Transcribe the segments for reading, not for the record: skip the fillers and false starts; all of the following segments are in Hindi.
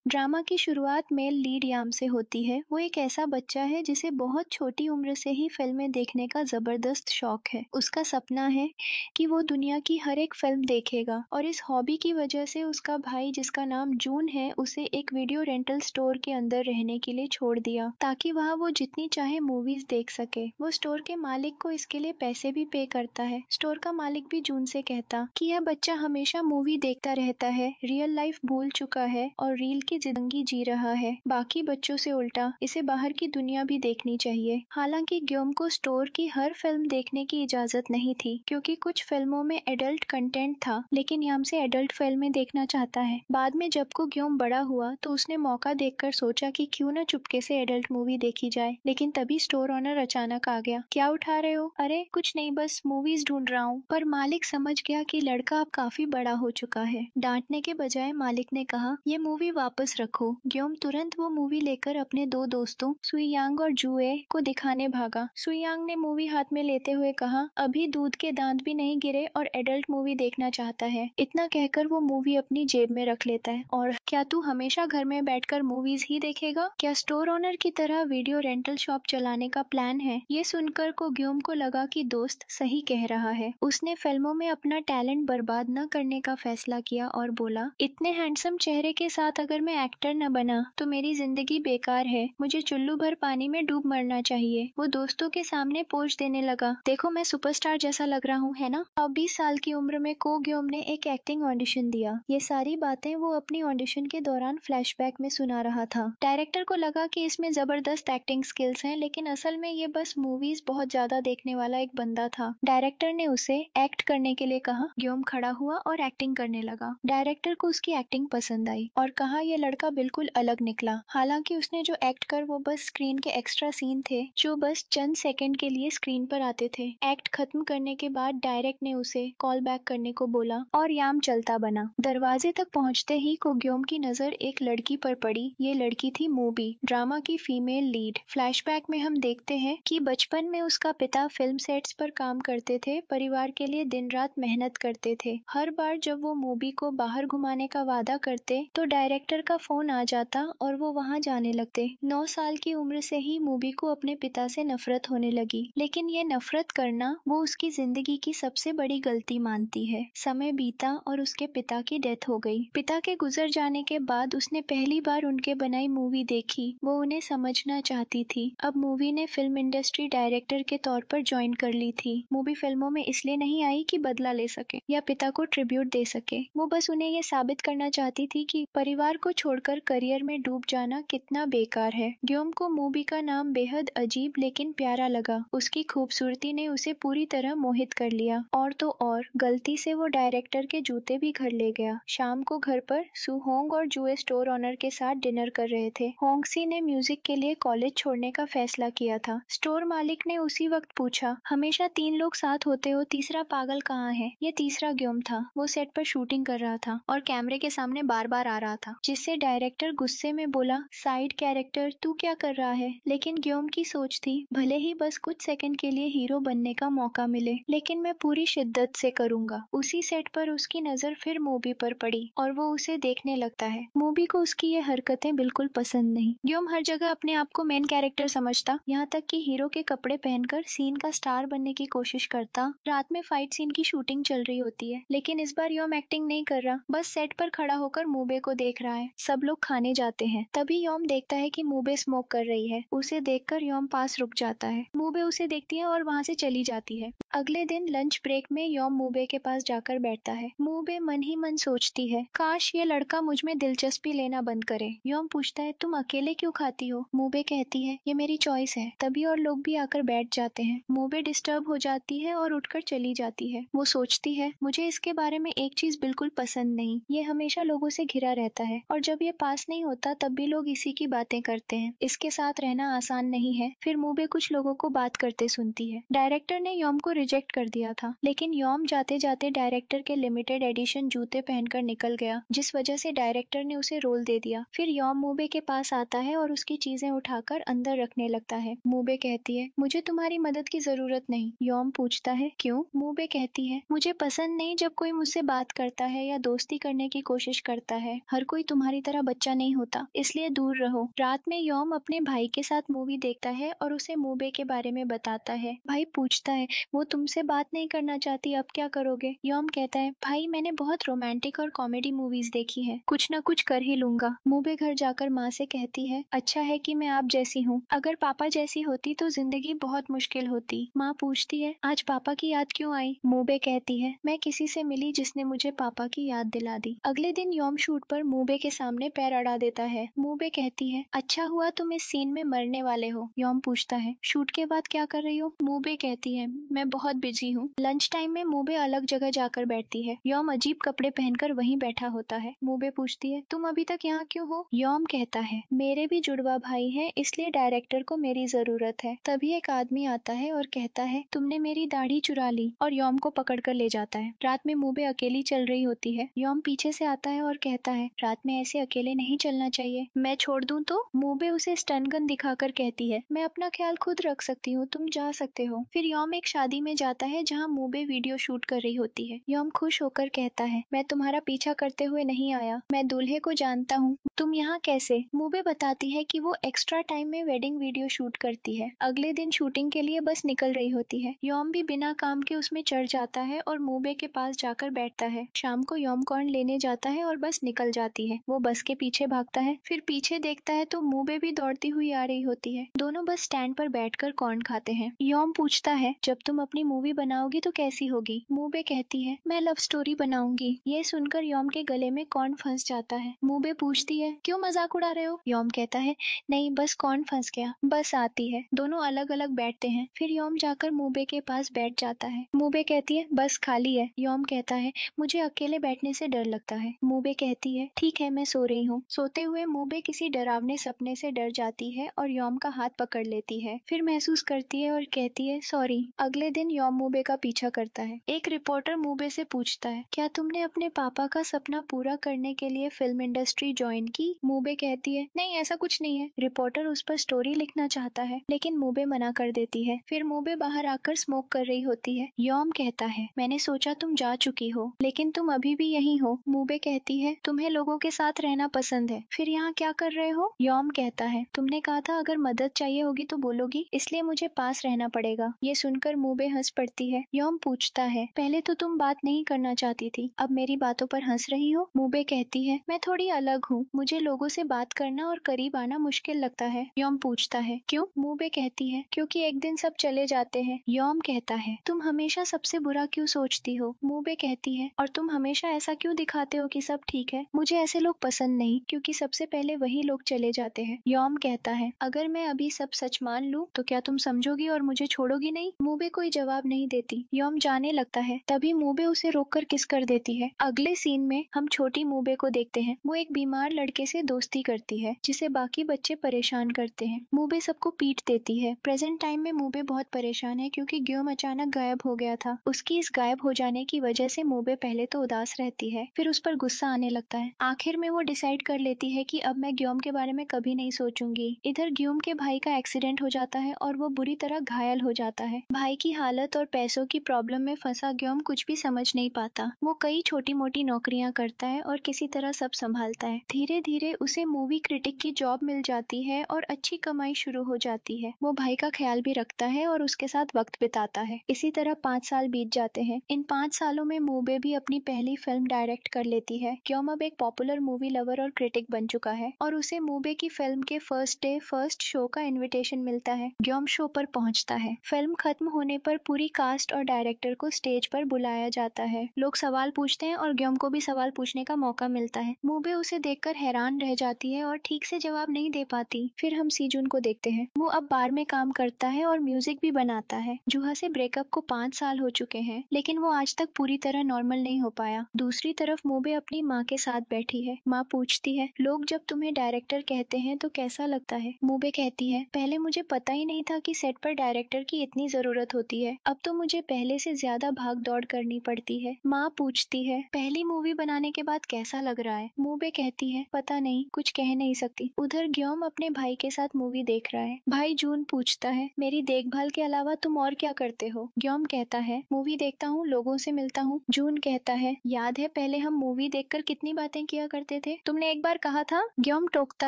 ड्रामा की शुरुआत मेल लीड याम से होती है। वो एक ऐसा बच्चा है जिसे बहुत छोटी उम्र से ही फिल्में देखने का जबरदस्त शौक है। उसका सपना है कि वो दुनिया की हर एक फिल्म देखेगा और इस हॉबी की वजह से उसका भाई जिसका नाम जून है उसे एक वीडियो रेंटल स्टोर के अंदर रहने के लिए छोड़ दिया ताकि वहाँ वो जितनी चाहे मूवीज देख सके। वो स्टोर के मालिक को इसके लिए पैसे भी पे करता है। स्टोर का मालिक भी जून से कहता कि यह बच्चा हमेशा मूवी देखता रहता है, रियल लाइफ भूल चुका है और रील की जिंदगी जी रहा है। बाकी बच्चों से उल्टा इसे बाहर की दुनिया भी देखनी चाहिए। हालांकि ग्योम को स्टोर की हर फिल्म देखने की इजाजत नहीं थी क्योंकि कुछ फिल्मों में एडल्ट कंटेंट था, लेकिन याम से एडल्ट फिल्में देखना चाहता है। बाद में जब को ग्योम बड़ा हुआ तो उसने मौका देखकर सोचा कि क्यों न चुपके से एडल्ट मूवी देखी जाए, लेकिन तभी स्टोर ओनर अचानक आ गया। क्या उठा रहे हो? अरे कुछ नहीं, बस मूवीज ढूंढ रहा हूँ। पर मालिक समझ गया कि लड़का अब काफी बड़ा हो चुका है। डांटने के बजाय मालिक ने कहा, ये मूवी वापस रखो। ग्योम तुरंत वो मूवी लेकर अपने दो दोस्तों सुइयांग और जुए को दिखाने भागा। सुइयांग ने मूवी हाथ में लेते हुए कहा, अभी दूध के दांत भी नहीं गिरे और एडल्ट मूवी देखना चाहता है। इतना कहकर वो मूवी अपनी जेब में रख लेता है। और क्या तू हमेशा घर में बैठकर मूवीज ही देखेगा? क्या स्टोर ओनर की तरह वीडियो रेंटल शॉप चलाने का प्लान है? ये सुनकर को ग्योम को लगा कि दोस्त सही कह रहा है। उसने फिल्मों में अपना टैलेंट बर्बाद न करने का फैसला किया और बोला, इतने हैंडसम चेहरे के साथ अगर मैं एक्टर न बना तो मेरी जिंदगी बेकार है। मुझे चुल्लू भर पानी में डूब मरना चाहिए। वो दोस्तों के सामने पोज देने लगा, देखो मैं सुपरस्टार जैसा लग रहा हूँ, है ना? अब 20 साल की उम्र में को ग्योम ने एक एक्टिंग ऑडिशन दिया। ये सारी बातें वो अपनी ऑडिशन के दौरान फ्लैशबैक में सुना रहा था। डायरेक्टर को लगा कि इसमें जबरदस्त एक्टिंग स्किल्स हैं, लेकिन असल में ये बस मूवीज बहुत ज्यादा देखने वाला एक बंदा था। डायरेक्टर ने उसे एक्ट करने के लिए कहा। ग्योम खड़ा हुआ और एक्टिंग करने लगा। डायरेक्टर को उसकी एक्टिंग पसंद आई और कहा, यह लड़का बिल्कुल अलग निकला। हालांकि उसने जो एक्ट कर वो बस स्क्रीन के एक्स्ट्रा सीन थे जो बस चंद सेकंड के लिए स्क्रीन पर आते थे। एक्ट खत्म करने के बाद डायरेक्ट ने उसे कॉल बैक करने को बोला और याम चलता बना। दरवाजे तक पहुंचते ही कोग्योम की नजर एक लड़की पर पड़ी। ये लड़की थी मूबी, ड्रामा की फीमेल लीड। फ्लैशबैक में हम देखते हैं कि बचपन में उसका पिता फिल्म सेट्स पर काम करते थे, परिवार के लिए दिन रात मेहनत करते थे। हर बार जब वो मूबी को बाहर घुमाने का वादा करते तो डायरेक्टर का फोन आ जाता और वो वहां जाने लगते। 9 साल की उम्र से ही मूबी को अपने पिता से नफरत होने लगी, लेकिन ये नफरत करना वो उसकी जिंदगी की सबसे बड़ी गलती मानती है। समय बीता और उसके पिता की डेथ हो गई। पिता के गुजर जाने के बाद उसने पहली बार उनके बनाई मूवी देखी। वो उन्हें समझना चाहती थी। अब मूवी ने फिल्म इंडस्ट्री डायरेक्टर के तौर पर ज्वाइन कर ली थी। मूवी फिल्मों में इसलिए नहीं आई कि बदला ले सके या पिता को ट्रिब्यूट दे सके। वो बस उन्हें ये साबित करना चाहती थी कि परिवार को छोड़कर करियर में डूब जाना कितना बेकार है। ग्योम को मूवी का नाम बेहद अजीब लेकिन प्यारा लगा। उसकी खूबसूरती ने उसे पूरी तरह मोहित कर लिया। और तो और गलती से वो डायरेक्टर के जूते भी घर ले गया। शाम को घर पर सू होंग और जुए स्टोर ओनर के साथ डिनर कर रहे थे। होंगसी ने म्यूजिक के लिए कॉलेज छोड़ने का फैसला किया था। स्टोर मालिक ने उसी वक्त पूछा, हमेशा 3 लोग साथ होते हो, तीसरा पागल कहाँ है? ये तीसरा ग्योम था। वो सेट पर शूटिंग कर रहा था और कैमरे के सामने बार बार आ रहा था, जिससे डायरेक्टर गुस्से में बोला, साइड कैरेक्टर तू क्या कर रहा है? लेकिन ग्योम की सोच थी, भले ही बस कुछ सेकंड के लिए हीरो बनने का मौका मिले, लेकिन मैं पूरी शिद्दत से करूंगा। उसी सेट पर उसकी नजर फिर मूवी पर पड़ी और वो उसे देखने लगता है। मूवी को उसकी ये हरकतें बिल्कुल पसंद नहीं। ग्योम हर जगह अपने आप को मेन कैरेक्टर समझता, यहाँ तक कि हीरो के कपड़े पहनकर सीन का स्टार बनने की कोशिश करता। रात में फाइट सीन की शूटिंग चल रही होती है, लेकिन इस बार योम एक्टिंग नहीं कर रहा, बस सेट पर खड़ा होकर मूबे को देख रहा है। सब लोग खाने जाते हैं, तभी योम देखता है कि मूबे स्मोक कर रही है। उसे देखकर योम पास रुक जाता है। मूबे उसे देखती है और वहाँ से चली जाती है। अगले दिन लंच ब्रेक में योम मूबे के पास जाकर बैठता है। मूबे मन ही मन सोचती है, काश ये लड़का मुझ में दिलचस्पी लेना बंद करे। योम पूछता है, तुम अकेले क्यों खाती हो? मूबे कहती है, ये मेरी चॉइस है। तभी और लोग भी आकर बैठ जाते हैं। मूबे डिस्टर्ब हो जाती है और उठकर चली जाती है। वो सोचती है, मुझे इसके बारे में एक चीज बिल्कुल पसंद नहीं, ये हमेशा लोगों से घिरा रहता है और जब ये पास नहीं होता तब भी लोग इसी की बातें करते हैं। इसके साथ रहना आसान नहीं है। फिर मूबे कुछ लोगों को बात करते सुनती है। डायरेक्टर ने योम को रिजेक्ट कर दिया था, लेकिन योम जाते जाते डायरेक्टर के लिमिटेड एडिशन जूते पहनकर निकल गया, जिस वजह से डायरेक्टर ने उसे रोल दे दिया। फिर योम मूबे के पास आता है और उसकी चीजें उठाकर अंदर रखने लगता है। मूबे कहती है, मुझे तुम्हारी मदद की जरूरत नहीं। योम पूछता है, क्यों? मूबे कहती है, मुझे पसंद नहीं जब कोई मुझसे बात करता है या दोस्ती करने की कोशिश करता है। हर कोई तुम्हारी तुम्हारी तरह बच्चा नहीं होता, इसलिए दूर रहो। रात में योम अपने भाई के साथ मूवी देखता है और उसे मूबे के बारे में बताता है। भाई पूछता है, वो तुमसे बात नहीं करना चाहती, अब क्या करोगे? योम कहता है, भाई मैंने बहुत रोमांटिक और कॉमेडी मूवीज देखी है, कुछ ना कुछ कर ही लूंगा। मूबे घर जाकर माँ से कहती है, अच्छा है कि मैं आप जैसी हूँ, अगर पापा जैसी होती तो जिंदगी बहुत मुश्किल होती। माँ पूछती है, आज पापा की याद क्यों आई? मूबे कहती है, मैं किसी से मिली जिसने मुझे पापा की याद दिला दी। अगले दिन योम शूट पर मूबे के सामने पैर अड़ा देता है। मूबे कहती है, अच्छा हुआ तुम इस सीन में मरने वाले हो। योम पूछता है, शूट के बाद क्या कर रही हो? मूबे कहती है, मैं बहुत बिजी हूँ। लंच टाइम में मूबे अलग जगह जाकर बैठती है। योम अजीब कपड़े पहनकर वहीं बैठा होता है। मूबे पूछती है, तुम अभी तक यहाँ क्यों हो? योम कहता है, मेरे भी जुड़वा भाई है, इसलिए डायरेक्टर को मेरी जरूरत है। तभी एक आदमी आता है और कहता है, तुमने मेरी दाढ़ी चुरा ली, और योम को पकड़ कर ले जाता है। रात में मूबे अकेली चल रही होती है। योम पीछे से आता है और कहता है, रात में ऐसे अकेले नहीं चलना चाहिए, मैं छोड़ दूं तो? मूबे उसे स्टन गन दिखाकर कहती है, मैं अपना ख्याल खुद रख सकती हूँ, तुम जा सकते हो। फिर योम एक शादी में जाता है जहाँ मूबे वीडियो शूट कर रही होती है। योम खुश होकर कहता है, मैं तुम्हारा पीछा करते हुए नहीं आया, मैं दूल्हे को जानता हूँ, तुम यहाँ कैसे? मूबे बताती है कि वो एक्स्ट्रा टाइम में वेडिंग वीडियो शूट करती है। अगले दिन शूटिंग के लिए बस निकल रही होती है। योम भी बिना काम के उसमें चढ़ जाता है और मूबे के पास जाकर बैठता है। शाम को योम कॉर्न लेने जाता है और बस निकल जाती है। वो बस के पीछे भागता है, फिर पीछे देखता है तो मूबे भी दौड़ती हुई आ रही होती है। दोनों बस स्टैंड पर बैठकर कॉर्न खाते हैं। योम पूछता है, जब तुम अपनी मूवी बनाओगी तो कैसी होगी? मूबे कहती है, मैं लव स्टोरी बनाऊंगी। ये सुनकर योम के गले में कॉर्न फंस जाता है। मूबे पूछती है, क्यों मजाक उड़ा रहे हो? योम कहता है, नहीं बस कॉर्न फंस गया। बस आती है, दोनों अलग अलग बैठते हैं। फिर योम जाकर मूबे के पास बैठ जाता है। मूबे कहती है, बस खाली है। योम कहता है, मुझे अकेले बैठने से डर लगता है। मूबे कहती है, ठीक है मैं सो रही हूँ। सोते हुए मूबे किसी डरावने सपने से डर जाती है और योम का हाथ पकड़ लेती है। फिर महसूस करती है और कहती है, सॉरी। अगले दिन योम मूबे का पीछा करता है। एक रिपोर्टर मूबे से पूछता है, क्या तुमने अपने पापा का सपना पूरा करने के लिए फिल्म इंडस्ट्री ज्वाइन की? मूबे कहती है, नहीं ऐसा कुछ नहीं है। रिपोर्टर उस पर स्टोरी लिखना चाहता है, लेकिन मूबे मना कर देती है। फिर मूबे बाहर आकर स्मोक कर रही होती है। योम कहता है, मैंने सोचा तुम जा चुकी हो, लेकिन तुम अभी भी यहीं हो। मूबे कहती है, तुम्हें लोगों के साथ रहना पसंद है, फिर यहाँ क्या कर रहे हो? योम कहता है, तुमने कहा था अगर मदद चाहिए होगी तो बोलोगी, इसलिए मुझे पास रहना पड़ेगा। ये सुनकर मूबे हंस पड़ती है। योम पूछता है, पहले तो तुम बात नहीं करना चाहती थी, अब मेरी बातों पर हंस रही हो? मूबे कहती है, मैं थोड़ी अलग हूँ, मुझे लोगों से बात करना और करीब आना मुश्किल लगता है। योम पूछता है, क्यों? मूबे कहती है, क्योंकि एक दिन सब चले जाते हैं। योम कहता है, तुम हमेशा सबसे बुरा क्यों सोचती हो? मूबे कहती है, और तुम हमेशा ऐसा क्यों दिखाते हो कि सब ठीक है? मुझे ऐसे लोग पसंद नहीं, क्योंकि सबसे पहले वही लोग चले जाते हैं। योम कहता है, अगर मैं अभी सब सच मान लूं तो क्या तुम समझोगी और मुझे छोड़ोगी नहीं? मूबे कोई जवाब नहीं देती। योम जाने लगता है, तभी मूबे उसे रोककर किस कर देती है। अगले सीन में हम छोटी मूबे को देखते हैं। वो एक बीमार लड़के से दोस्ती करती है, जिसे बाकी बच्चे परेशान करते हैं। मूबे सबको पीट देती है। प्रेजेंट टाइम में मूबे बहुत परेशान है, क्योंकि ग्योम अचानक गायब हो गया था। उसकी इस गायब हो जाने की वजह से मूबे पहले तो उदास रहती है, फिर उस पर गुस्सा आने लगता है। आखिर में वो डिसाइड कर लेती है कि अब मैं ग्योम के बारे में कभी नहीं सोचूंगी। इधर ग्योम के भाई का एक्सीडेंट हो जाता है और वो बुरी तरह घायल हो जाता है। भाई की हालत और पैसों की प्रॉब्लम में फंसा ग्योम कुछ भी समझ नहीं पाता। वो कई छोटी मोटी नौकरियां करता है और किसी तरह सब संभालता है। धीरे धीरे उसे मूवी क्रिटिक की जॉब मिल जाती है और अच्छी कमाई शुरू हो जाती है। वो भाई का ख्याल भी रखता है और उसके साथ वक्त बिताता है। इसी तरह 5 साल बीत जाते हैं। इन 5 सालों में मूबे भी अपनी पहली फिल्म डायरेक्ट कर लेती है। ग्योम अब एक पॉपुलर मूवी लवर और क्रिटिक बन चुका है और उसे मूबे की फिल्म के फर्स्ट डे फर्स्ट शो का इनविटेशन मिलता है। ग्योम शो पर पहुंचता है। फिल्म खत्म होने पर पूरी कास्ट और डायरेक्टर को स्टेज पर बुलाया जाता है। लोग सवाल पूछते हैं और ग्योम को भी सवाल पूछने का मौका मिलता है। मूबे उसे देखकर हैरान रह जाती है और ठीक से जवाब नहीं दे पाती। फिर हम सीजुन को देखते हैं। वो अब बार में काम करता है और म्यूजिक भी बनाता है। जुहा से ब्रेकअप को 5 साल हो चुके हैं, लेकिन वो आज तक पूरी तरह नॉर्मल नहीं हो पाया। दूसरी तरफ मूबे अपनी माँ के साथ बैठी है। माँ पूछती है, लोग जब तुम्हें डायरेक्टर कहते हैं तो कैसा लगता है? मूबे कहती है, पहले मुझे पता ही नहीं था कि सेट पर डायरेक्टर की इतनी जरूरत होती है। अब तो मुझे पहले से ज्यादा भाग दौड़ करनी पड़ती है। माँ पूछती है, पहली मूवी बनाने के बाद कैसा लग रहा है? मूबे कहती है, पता नहीं, कुछ कह नहीं सकती। उधर ग्योम अपने भाई के साथ मूवी देख रहा है। भाई जून पूछता है, मेरी देखभाल के अलावा तुम और क्या करते हो? ग्योम कहता है, मूवी देखता हूँ, लोगों से मिलता हूँ। जून कहता है, याद है पहले हम मूवी देखकर कितनी बातें किया करते थे? तुमने एक बार कहा था। ग्योम टोकता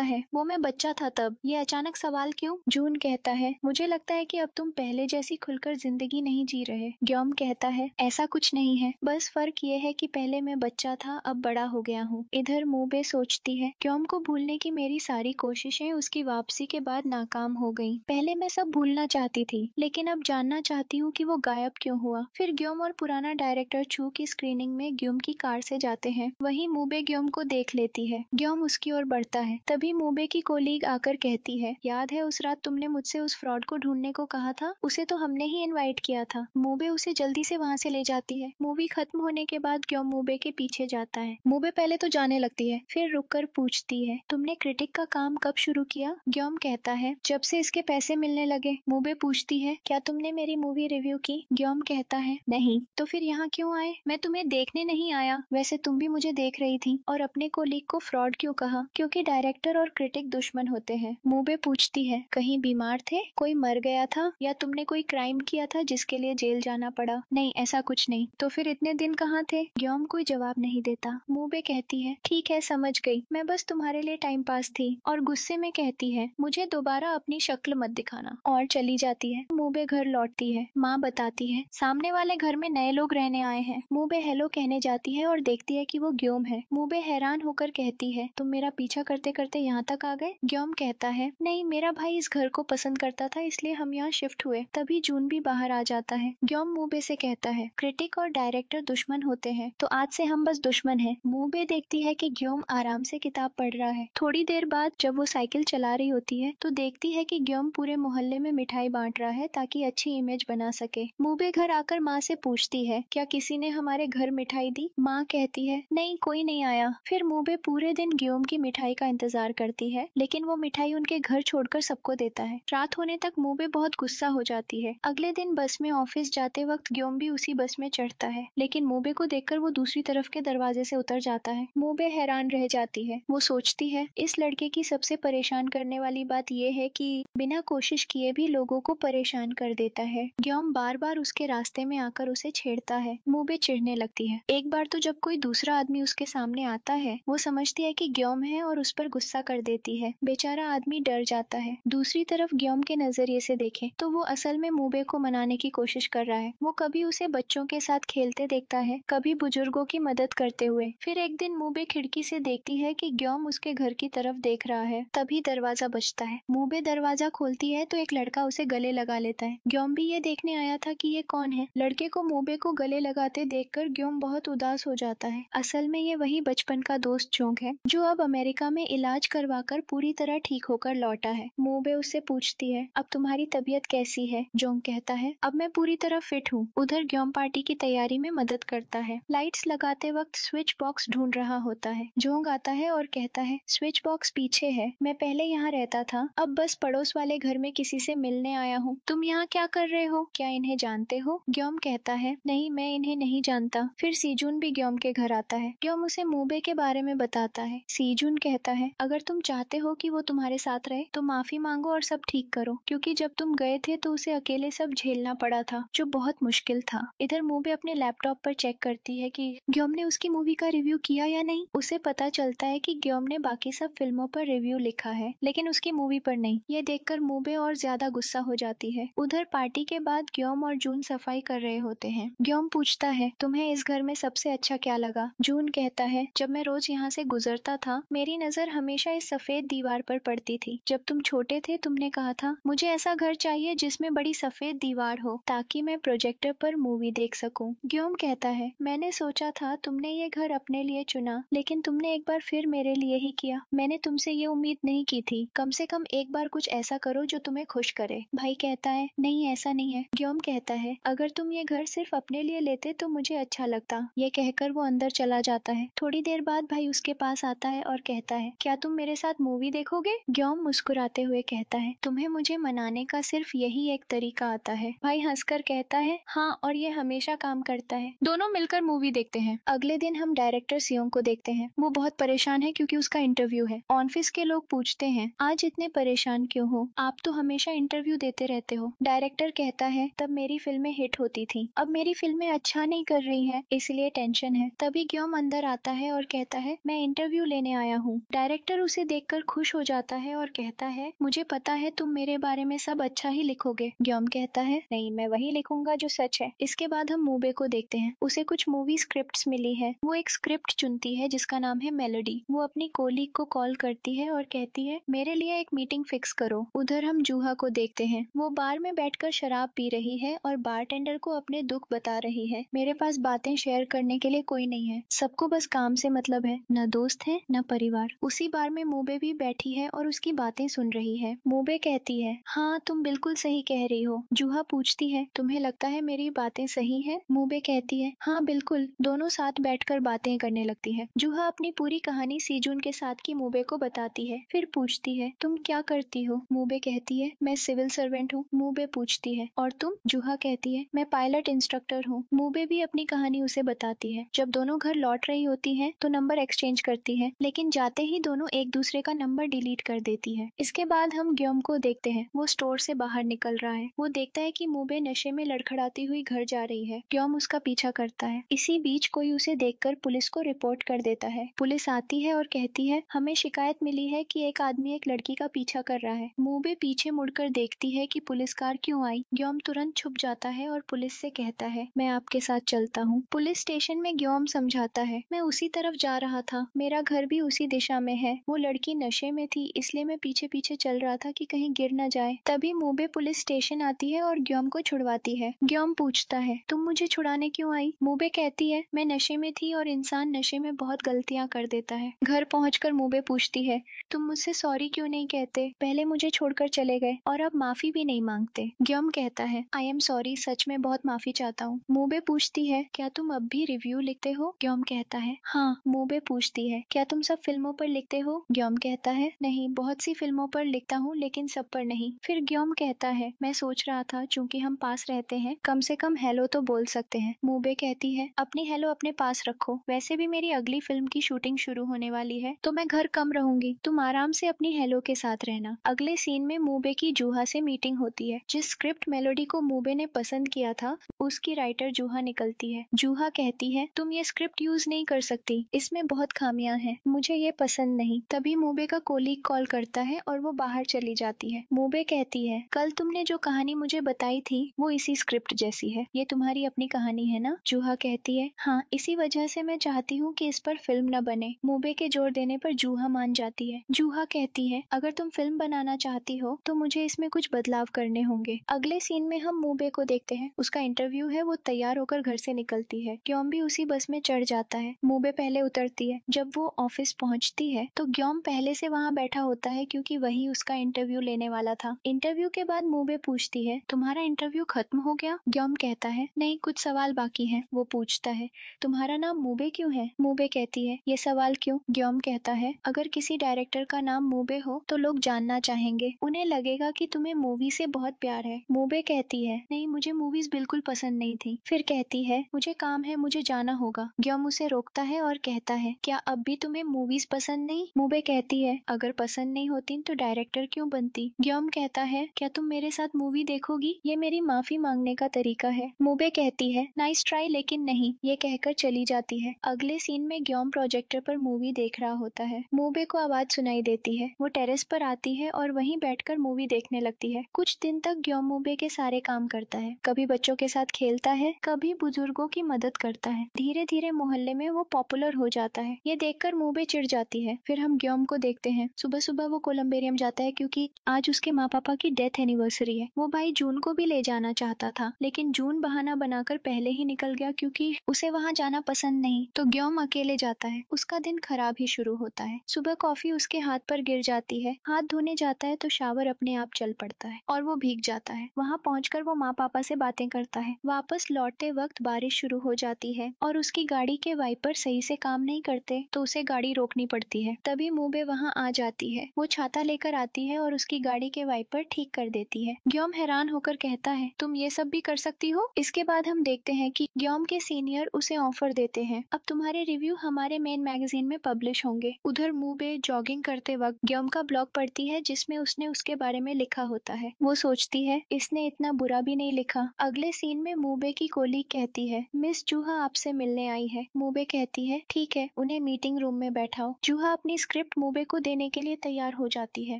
है, वो मैं बच्चा था तब। ये अचानक सवाल क्यों? जून कहता है, मुझे लगता है कि अब तुम पहले जैसी खुलकर जिंदगी नहीं जी रहे। ग्योम कहता है, ऐसा कुछ नहीं है, बस फर्क ये है कि पहले मैं बच्चा था, अब बड़ा हो गया हूँ। इधर मूबे सोचती है, ग्योम को भूलने की मेरी सारी कोशिशें उसकी वापसी के बाद नाकाम हो गई। पहले मैं सब भूलना चाहती थी, लेकिन अब जानना चाहती हूँ कि वो गायब क्यों हुआ। फिर ग्योम और पुराना डायरेक्टर चू की स्क्रीनिंग में ग्योम की कार से जाते हैं। वहीं मूबे ग्योम को देख लेती है। ग्योम उसकी ओर बढ़ता है, तभी मूबे की कोलीग आकर कहती है, याद है उस रात तुमने मुझसे उस फ्रॉड को ढूंढने को कहा था? उसे तो हमने ही इनवाइट किया था। मूबे उसे जल्दी से वहाँ से ले जाती है। मूवी खत्म होने के बाद ग्योम मूबे के पीछे जाता है। मूबे पहले तो जाने लगती है, फिर रुककर पूछती है, तुमने क्रिटिक का काम कब शुरू किया? ग्योम कहता है, जब से इसके पैसे मिलने लगे। मूबे पूछती है, क्या तुमने मेरी मूवी रिव्यू की? ग्योम कहता है, नहीं। तो फिर यहाँ क्यों आए? मैं तुम्हें देखने नहीं आया। वैसे तुम भी मुझे देख रही थी। और अपने कोलीग को फ्रॉड क्यों कहा? क्योंकि डायरेक्टर और क्रिटिक दुश्मन होते हैं। मूबे पूछती है, कहीं बीमार थे? कोई मर गया था? या तुमने कोई क्राइम किया था जिसके लिए जेल जाना पड़ा? नहीं, ऐसा कुछ नहीं। तो फिर इतने दिन कहाँ थे? ग्योम कोई जवाब नहीं देता। मूबे कहती है, ठीक है, समझ गई, मैं बस तुम्हारे लिए टाइम पास थी। और गुस्से में कहती है, मुझे दोबारा अपनी शक्ल मत दिखाना। और चली जाती है। मूबे घर लौटती है। माँ बताती है, सामने वाले घर में नए लोग रहने आए हैं। मूबे हेलो कहने जाती है और देखती है कि वो ग्योम है। मूबे हैरान होकर कहती है, तुम मेरा पीछा करते करते यहाँ तक आ गए? ग्योम कहता है, नहीं, मेरा भाई इस घर को पसंद करता था, इसलिए हम यहाँ शिफ्ट हुए। तभी जून भी बाहर आ जाता है। ग्योम मूबे से कहता है, क्रिटिक और डायरेक्टर दुश्मन होते हैं, तो आज से हम बस दुश्मन हैं। मूबे देखती है कि ग्योम आराम से किताब पढ़ रहा है। थोड़ी देर बाद जब वो साइकिल चला रही होती है तो देखती है कि ग्योम पूरे मोहल्ले में मिठाई बांट रहा है ताकि अच्छी इमेज बना सके। मूबे घर आकर माँ से पूछती है, क्या किसी ने हमारे घर मिठाई दी? माँ कहती है, नहीं, कोई नहीं आया। फिर मूबे पूरे दिन ग्योम की मिठाई का इंतजार करती है, लेकिन वो मिठाई उनके घर छोड़कर सबको देता है। रात होने तक मूबे बहुत गुस्सा हो जाती है। अगले दिन बस में ऑफिस जाते वक्त ग्योम भी उसी बस में चढ़ता है, लेकिन मूबे को देखकर वो दूसरी तरफ के दरवाजे से उतर जाता है। मूबे हैरान रह जाती है। वो सोचती है, इस लड़के की सबसे परेशान करने वाली बात यह है कि बिना कोशिश किए भी लोगों को परेशान कर देता है। ग्योम बार बार उसके रास्ते में आकर उसे छेड़ता है। मूबे चिढ़ने लगती है। एक बार तो जब कोई दूसरा आदमी उसके सामने आता है, वो समझती है कि ग्योम है और उस पर गुस्सा कर देती है। बेचारा आदमी डर जाता है। दूसरी तरफ ग्योम के नजरिए से देखें तो वो असल में मूबे को मनाने की कोशिश कर रहा है। वो कभी उसे बच्चों के साथ खेलते देखता है, कभी बुजुर्गों की मदद करते हुए। फिर एक दिन मूबे खिड़की से देखती है कि ग्योम उसके घर की तरफ देख रहा है। तभी दरवाजा बजता है। मूबे दरवाजा खोलती है तो एक लड़का उसे गले लगा लेता है। ग्योम भी ये देखने आया था कि ये कौन है। लड़के को मूबे को गले लगाते देखकर ग्योम बहुत उदास हो जाता है। असल में ये वही बचपन का दोस्त जोंग है, जो अब अमेरिका में इलाज करवाकर पूरी तरह ठीक होकर लौटा है। मूबे उससे पूछती है, अब तुम्हारी तबीयत कैसी है? जोंग कहता है, अब मैं पूरी तरह फिट हूँ। उधर ग्योम पार्टी की तैयारी में मदद करता है। लाइट्स लगाते वक्त स्विच बॉक्स ढूंढ रहा होता है। जोंग आता है और कहता है, स्विच बॉक्स पीछे है, मैं पहले यहाँ रहता था, अब बस पड़ोस वाले घर में किसी से मिलने आया हूँ। तुम यहाँ क्या कर रहे हो? क्या इन्हें जानते हो? ग्योम कहता है, नहीं, मैं इन्हें नहीं जानता। फिर सीजून भी ग्योम के घर आता है। ग्योम उसे मूबे के बारे में बताता है। सीजून कहता है, अगर तुम चाहते हो कि वो तुम्हारे साथ रहे तो माफी मांगो और सब ठीक करो, क्योंकि जब तुम गए थे तो उसे अकेले सब झेलना पड़ा था, जो बहुत मुश्किल था। इधर मूबे अपने लैपटॉप पर चेक करती है कि ग्योम ने उसकी मूवी का रिव्यू किया या नहीं। उसे पता चलता है कि ग्योम ने बाकी सब फिल्मों पर रिव्यू लिखा है, लेकिन उसकी मूवी पर नहीं। ये देखकर मूबे और ज्यादा गुस्सा हो जाती है। उधर पार्टी के बाद ग्योम और जून सफाई कर रहे होते हैं। ग्योम पूछता है, तुम्हें इस घर में सबसे अच्छा क्या लगा? जून कहता है, जब मैं रोज यहाँ से गुजरता था, मेरी नजर हमेशा इस सफेद दीवार पर पड़ती थी। जब तुम छोटे थे तुमने कहा था, मुझे ऐसा घर चाहिए जिसमें बड़ी सफेद दीवार हो, ताकि मैं प्रोजेक्टर पर मूवी देख सकूं। ग्योम कहता है, मैंने सोचा था तुमने ये घर अपने लिए चुना, लेकिन तुमने एक बार फिर मेरे लिए ही किया। मैंने तुमसे ये उम्मीद नहीं की थी। कम से कम एक बार कुछ ऐसा करो जो तुम्हें खुश करे। भाई कहता है, नहीं, ऐसा नहीं है। ग्योम कहता है, अगर तुम ये घर सिर्फ अपने लिए लेते तो मुझे अच्छा लगता। ये कहकर वो अंदर चला जाता है। थोड़ी देर बाद भाई उसके पास आता है और कहता है, क्या तुम मेरे साथ मूवी देखोगे? ग्योम मुस्कुराते हुए कहता है, तुम्हें मुझे मनाने का सिर्फ यही एक तरीका आता है। भाई हंसकर कहता है, हाँ, और ये हमेशा काम करता है। दोनों मिलकर मूवी देखते हैं। अगले दिन हम डायरेक्टर सियोंग को देखते हैं। वो बहुत परेशान है क्योंकि उसका इंटरव्यू है। ऑफिस के लोग पूछते हैं, आज इतने परेशान क्यों हो? आप तो हमेशा इंटरव्यू देते रहते हो। डायरेक्टर कहता है, तब मेरी फिल्में हिट होती थी, अब मेरी फिल्में अच्छा नहीं कर रही है, इसलिए टेंशन है। तभी ग्योम अंदर आता है और कहता है, मैं इंटरव्यू लेने आया हूँ। डायरेक्टर उसे देखकर खुश हो जाता है और कहता है, मुझे पता है तुम मेरे बारे में सब अच्छा ही लिखोगे। ग्योम कहता है, नहीं, मैं वही लिखूंगा जो सच है। इसके बाद हम मूबे को देखते हैं। उसे कुछ मूवी स्क्रिप्ट्स मिली है। वो एक स्क्रिप्ट चुनती है जिसका नाम है मेलोडी। वो अपनी कोलीग को कॉल करती है और कहती है, मेरे लिए एक मीटिंग फिक्स करो। उधर हम जूहा को देखते हैं। वो बार में बैठकर शराब पी रही है और बारटेंडर को अपने दुख बता रही है। मेरे पास बातें शेयर करने के लिए कोई नहीं है। सबको बस काम से मतलब है, न दोस्त है न परिवार। उसी बार में मूबे भी बैठी है और उसकी बातें सुन रही है। मूबे कहती है, हाँ तुम बिल्कुल सही कह रही हो। जूहा पूछती है, तुम्हें लगता है मेरी बातें सही है? मूबे कहती है, हाँ बिल्कुल। दोनों साथ बैठकर बातें करने लगती है। जूहा अपनी पूरी कहानी सीजून के साथ की मूबे को बताती है। फिर पूछती है, तुम क्या करती हो? मूबे कहती है, मैं सिविल सर्वेंट हूँ। मूबे पूछती है, और तुम? जूहा कहती है, मैं पायलट इंस्ट्रक्टर हूँ। मूबे भी अपनी कहानी उसे बताती है। जब दोनों घर लौट रही होती है तो नंबर एक्सचेंज करती है, लेकिन जाते ही दोनों एक दूसरे का नंबर डिलीट कर देती है। इसके बाद हम ग्योम को देखते हैं। वो स्टोर से बाहर निकल रहा है। वो देखता है कि मूबे नशे में लड़खड़ाती हुई घर जा रही है। ग्योम उसका पीछा करता है। इसी बीच कोई उसे देखकर पुलिस को रिपोर्ट कर देता है। पुलिस आती है और कहती है, हमें शिकायत मिली है कि एक आदमी एक लड़की का पीछा कर रहा है। मूबे पीछे मुड़कर देखती है कि पुलिस कार क्यों आई। ग्योम तुरंत छुप जाता है और पुलिस से कहता है, मैं आपके साथ चलता हूँ। पुलिस स्टेशन में ग्योम समझाता है, मैं उसी तरफ जा रहा था, मेरा घर भी उसी दिशा में है। वो लड़की नशे में थी, इसलिए मैं पीछे पीछे चल रहा था कि कहीं गिर न जाए। तभी मूबे पुलिस स्टेशन आती है और ग्योम को छुड़वाती है। ग्योम पूछता है, तुम मुझे छुड़ाने क्यों आई? मूबे कहती है, मैं नशे में थी और इंसान नशे में बहुत गलतियां कर देता है। घर पहुंचकर मूबे पूछती है, तुम मुझसे सॉरी क्यों नहीं कहते? पहले मुझे छोड़कर चले गए और अब माफी भी नहीं मांगते। ग्योम कहता है, आई एम सॉरी, सच में बहुत माफी चाहता हूँ। मूबे पूछती है, क्या तुम अब भी रिव्यू लिखते हो? ग्योम कहता है, हाँ। मूबे पूछती है, क्या तुम सब फिल्मों पर लिखते हो? ग्योम कहता है, नहीं, बहुत सी फिल्मों पर लिखता हूँ लेकिन सब पर नहीं। फिर ग्योम कहता है, मैं सोच रहा था चूंकि हम पास रहते हैं, कम से कम हेलो तो बोल सकते हैं। मूबे कहती है, अपनी हेलो अपने पास रखो, वैसे भी मेरी अगली फिल्म की शूटिंग शुरू होने वाली है तो मैं घर कम रहूंगी, तुम आराम से अपनी हेलो के साथ रहना। अगले सीन में मूबे की जूहा से मीटिंग होती है। जिस स्क्रिप्ट मेलोडी को मूबे ने पसंद किया था उसकी राइटर जूहा निकलती है। जूहा कहती है, तुम ये स्क्रिप्ट यूज नहीं कर सकती, इसमें बहुत खामियां हैं, मुझे ये पसंद नहीं। तभी मूबे का कोलीग कॉल करता है और वो बाहर चली जाती है। मूबे कहती है, कल तुमने जो कहानी मुझे बताई थी वो इसी स्क्रिप्ट जैसी है, ये तुम्हारी अपनी कहानी है ना? जूहा कहती है, हाँ, इसी वजह से मैं चाहती हूँ कि इस पर फिल्म न बने। मूबे के जोर देने पर जूहा मान जाती है। जूहा कहती है, अगर तुम फिल्म बनाना चाहती हो तो मुझे इसमें कुछ बदलाव करने होंगे। अगले सीन में हम मूबे को देखते हैं। उसका इंटरव्यू है। वो तैयार होकर घर से निकलती है। ग्योम भी उसी बस में चढ़ जाता है। मूबे पहले उतरती है। जब वो ऑफिस पहुंचती है तो ग्योम पहले से वहां बैठा होता है क्योंकि वही उसका इंटरव्यू लेने वाला था। इंटरव्यू के बाद मूबे पूछती है, तुम्हारा इंटरव्यू खत्म हो गया? ग्योम कहता है, नहीं, कुछ सवाल बाकी है। वो पूछता है, तुम्हारा नाम मूबे क्यों है? मूबे कहती है, ये सवाल क्यों? ग्योम कहता है, अगर किसी डायरेक्टर का नाम मूबे हो तो लोग जानना चाहेंगे, उन्हें लगेगा कि तुम्हें मूवी से बहुत प्यार है। मूबे कहती है, नहीं, मुझे मूवीज बिल्कुल पसंद नहीं थी। फिर कहती है, मुझे काम है, मुझे जाना होगा। ग्योम उसे रोकता है और कहता है, क्या अब भी तुम्हें मूवीज पसंद नहीं? मूबे कहती है, अगर पसंद नहीं होती तो डायरेक्टर क्यों बनती? ग्योम कहता है, क्या तुम मेरे साथ मूवी देखोगी? ये मेरी माफी मांगने का तरीका है। मूबे कहती है, नाइस ट्राई लेकिन नहीं, ये कहकर चली जाती है। अगले सीन में ग्योम प्रोजेक्टर पर मूवी देख रहा होता है। मूबे को आवाज सुनाई देती है। वो टेरेस पर आती है और वहीं बैठकर मूवी देखने लगती है। कुछ दिन तक ग्योम मूबे के सारे काम करता है। कभी बच्चों के साथ खेलता है, कभी बुजुर्गों की मदद करता है। धीरे धीरे मोहल्ले में वो पॉपुलर हो जाता है। ये देखकर मूबे चिढ़ जाती है। फिर हम ग्योम को देखते हैं। सुबह सुबह वो कोलंबेरियम जाता है क्योंकि आज उसके माँ पापा की डेथ एनिवर्सरी है। वो भाई जून को भी ले जाना चाहता था लेकिन जून बहाना बनाकर पहले ही निकल गया क्योंकि उसे वहाँ जाना पसंद नहीं। तो ग्योम अकेले जाता है। उसका दिन खराब ही शुरू होता है। सुबह कॉफी उसके हाथ पर गिर जाती है। हाथ धोने जाता है तो शावर अपने आप चल पड़ता है और वो भीग जाता है। वहाँ पहुंचकर वो माँ पापा से बातें करता है। वापस लौटते वक्त बारिश शुरू हो जाती है और उसकी गाड़ी के वाइपर सही से काम नहीं करते तो उसे गाड़ी रोकनी पड़ती है। तभी मूबे वहाँ आ जाती है। वो छाता लेकर आती है और उसकी गाड़ी के वाइपर ठीक कर देती है। ग्योम हैरान होकर कहता है, तुम ये सब भी कर सकती हो? इसके बाद हम देखते हैं कि ग्योम के सीनियर उसे ऑफर देते हैं, अब तुम्हारे रिव्यू हमारे मेन मैगजीन में पब्लिश होंगे। उधर मूबे जॉगिंग करते वक्त ग्योम का ब्लॉग पढ़ती है जिसमें उसने उसके बारे में लिखा होता है। वो सोचती है, इसने इतना बुरा भी नहीं लिखा। अगले सीन में मूबे की कोलीग कहती है, मिस जूहा आपसे मिलने आई है। मूबे कहती है, ठीक है, उन्हें उन्हें मीटिंग रूम में बैठाओ। जूहा अपनी स्क्रिप्ट मूबे को देने के लिए तैयार हो जाती है।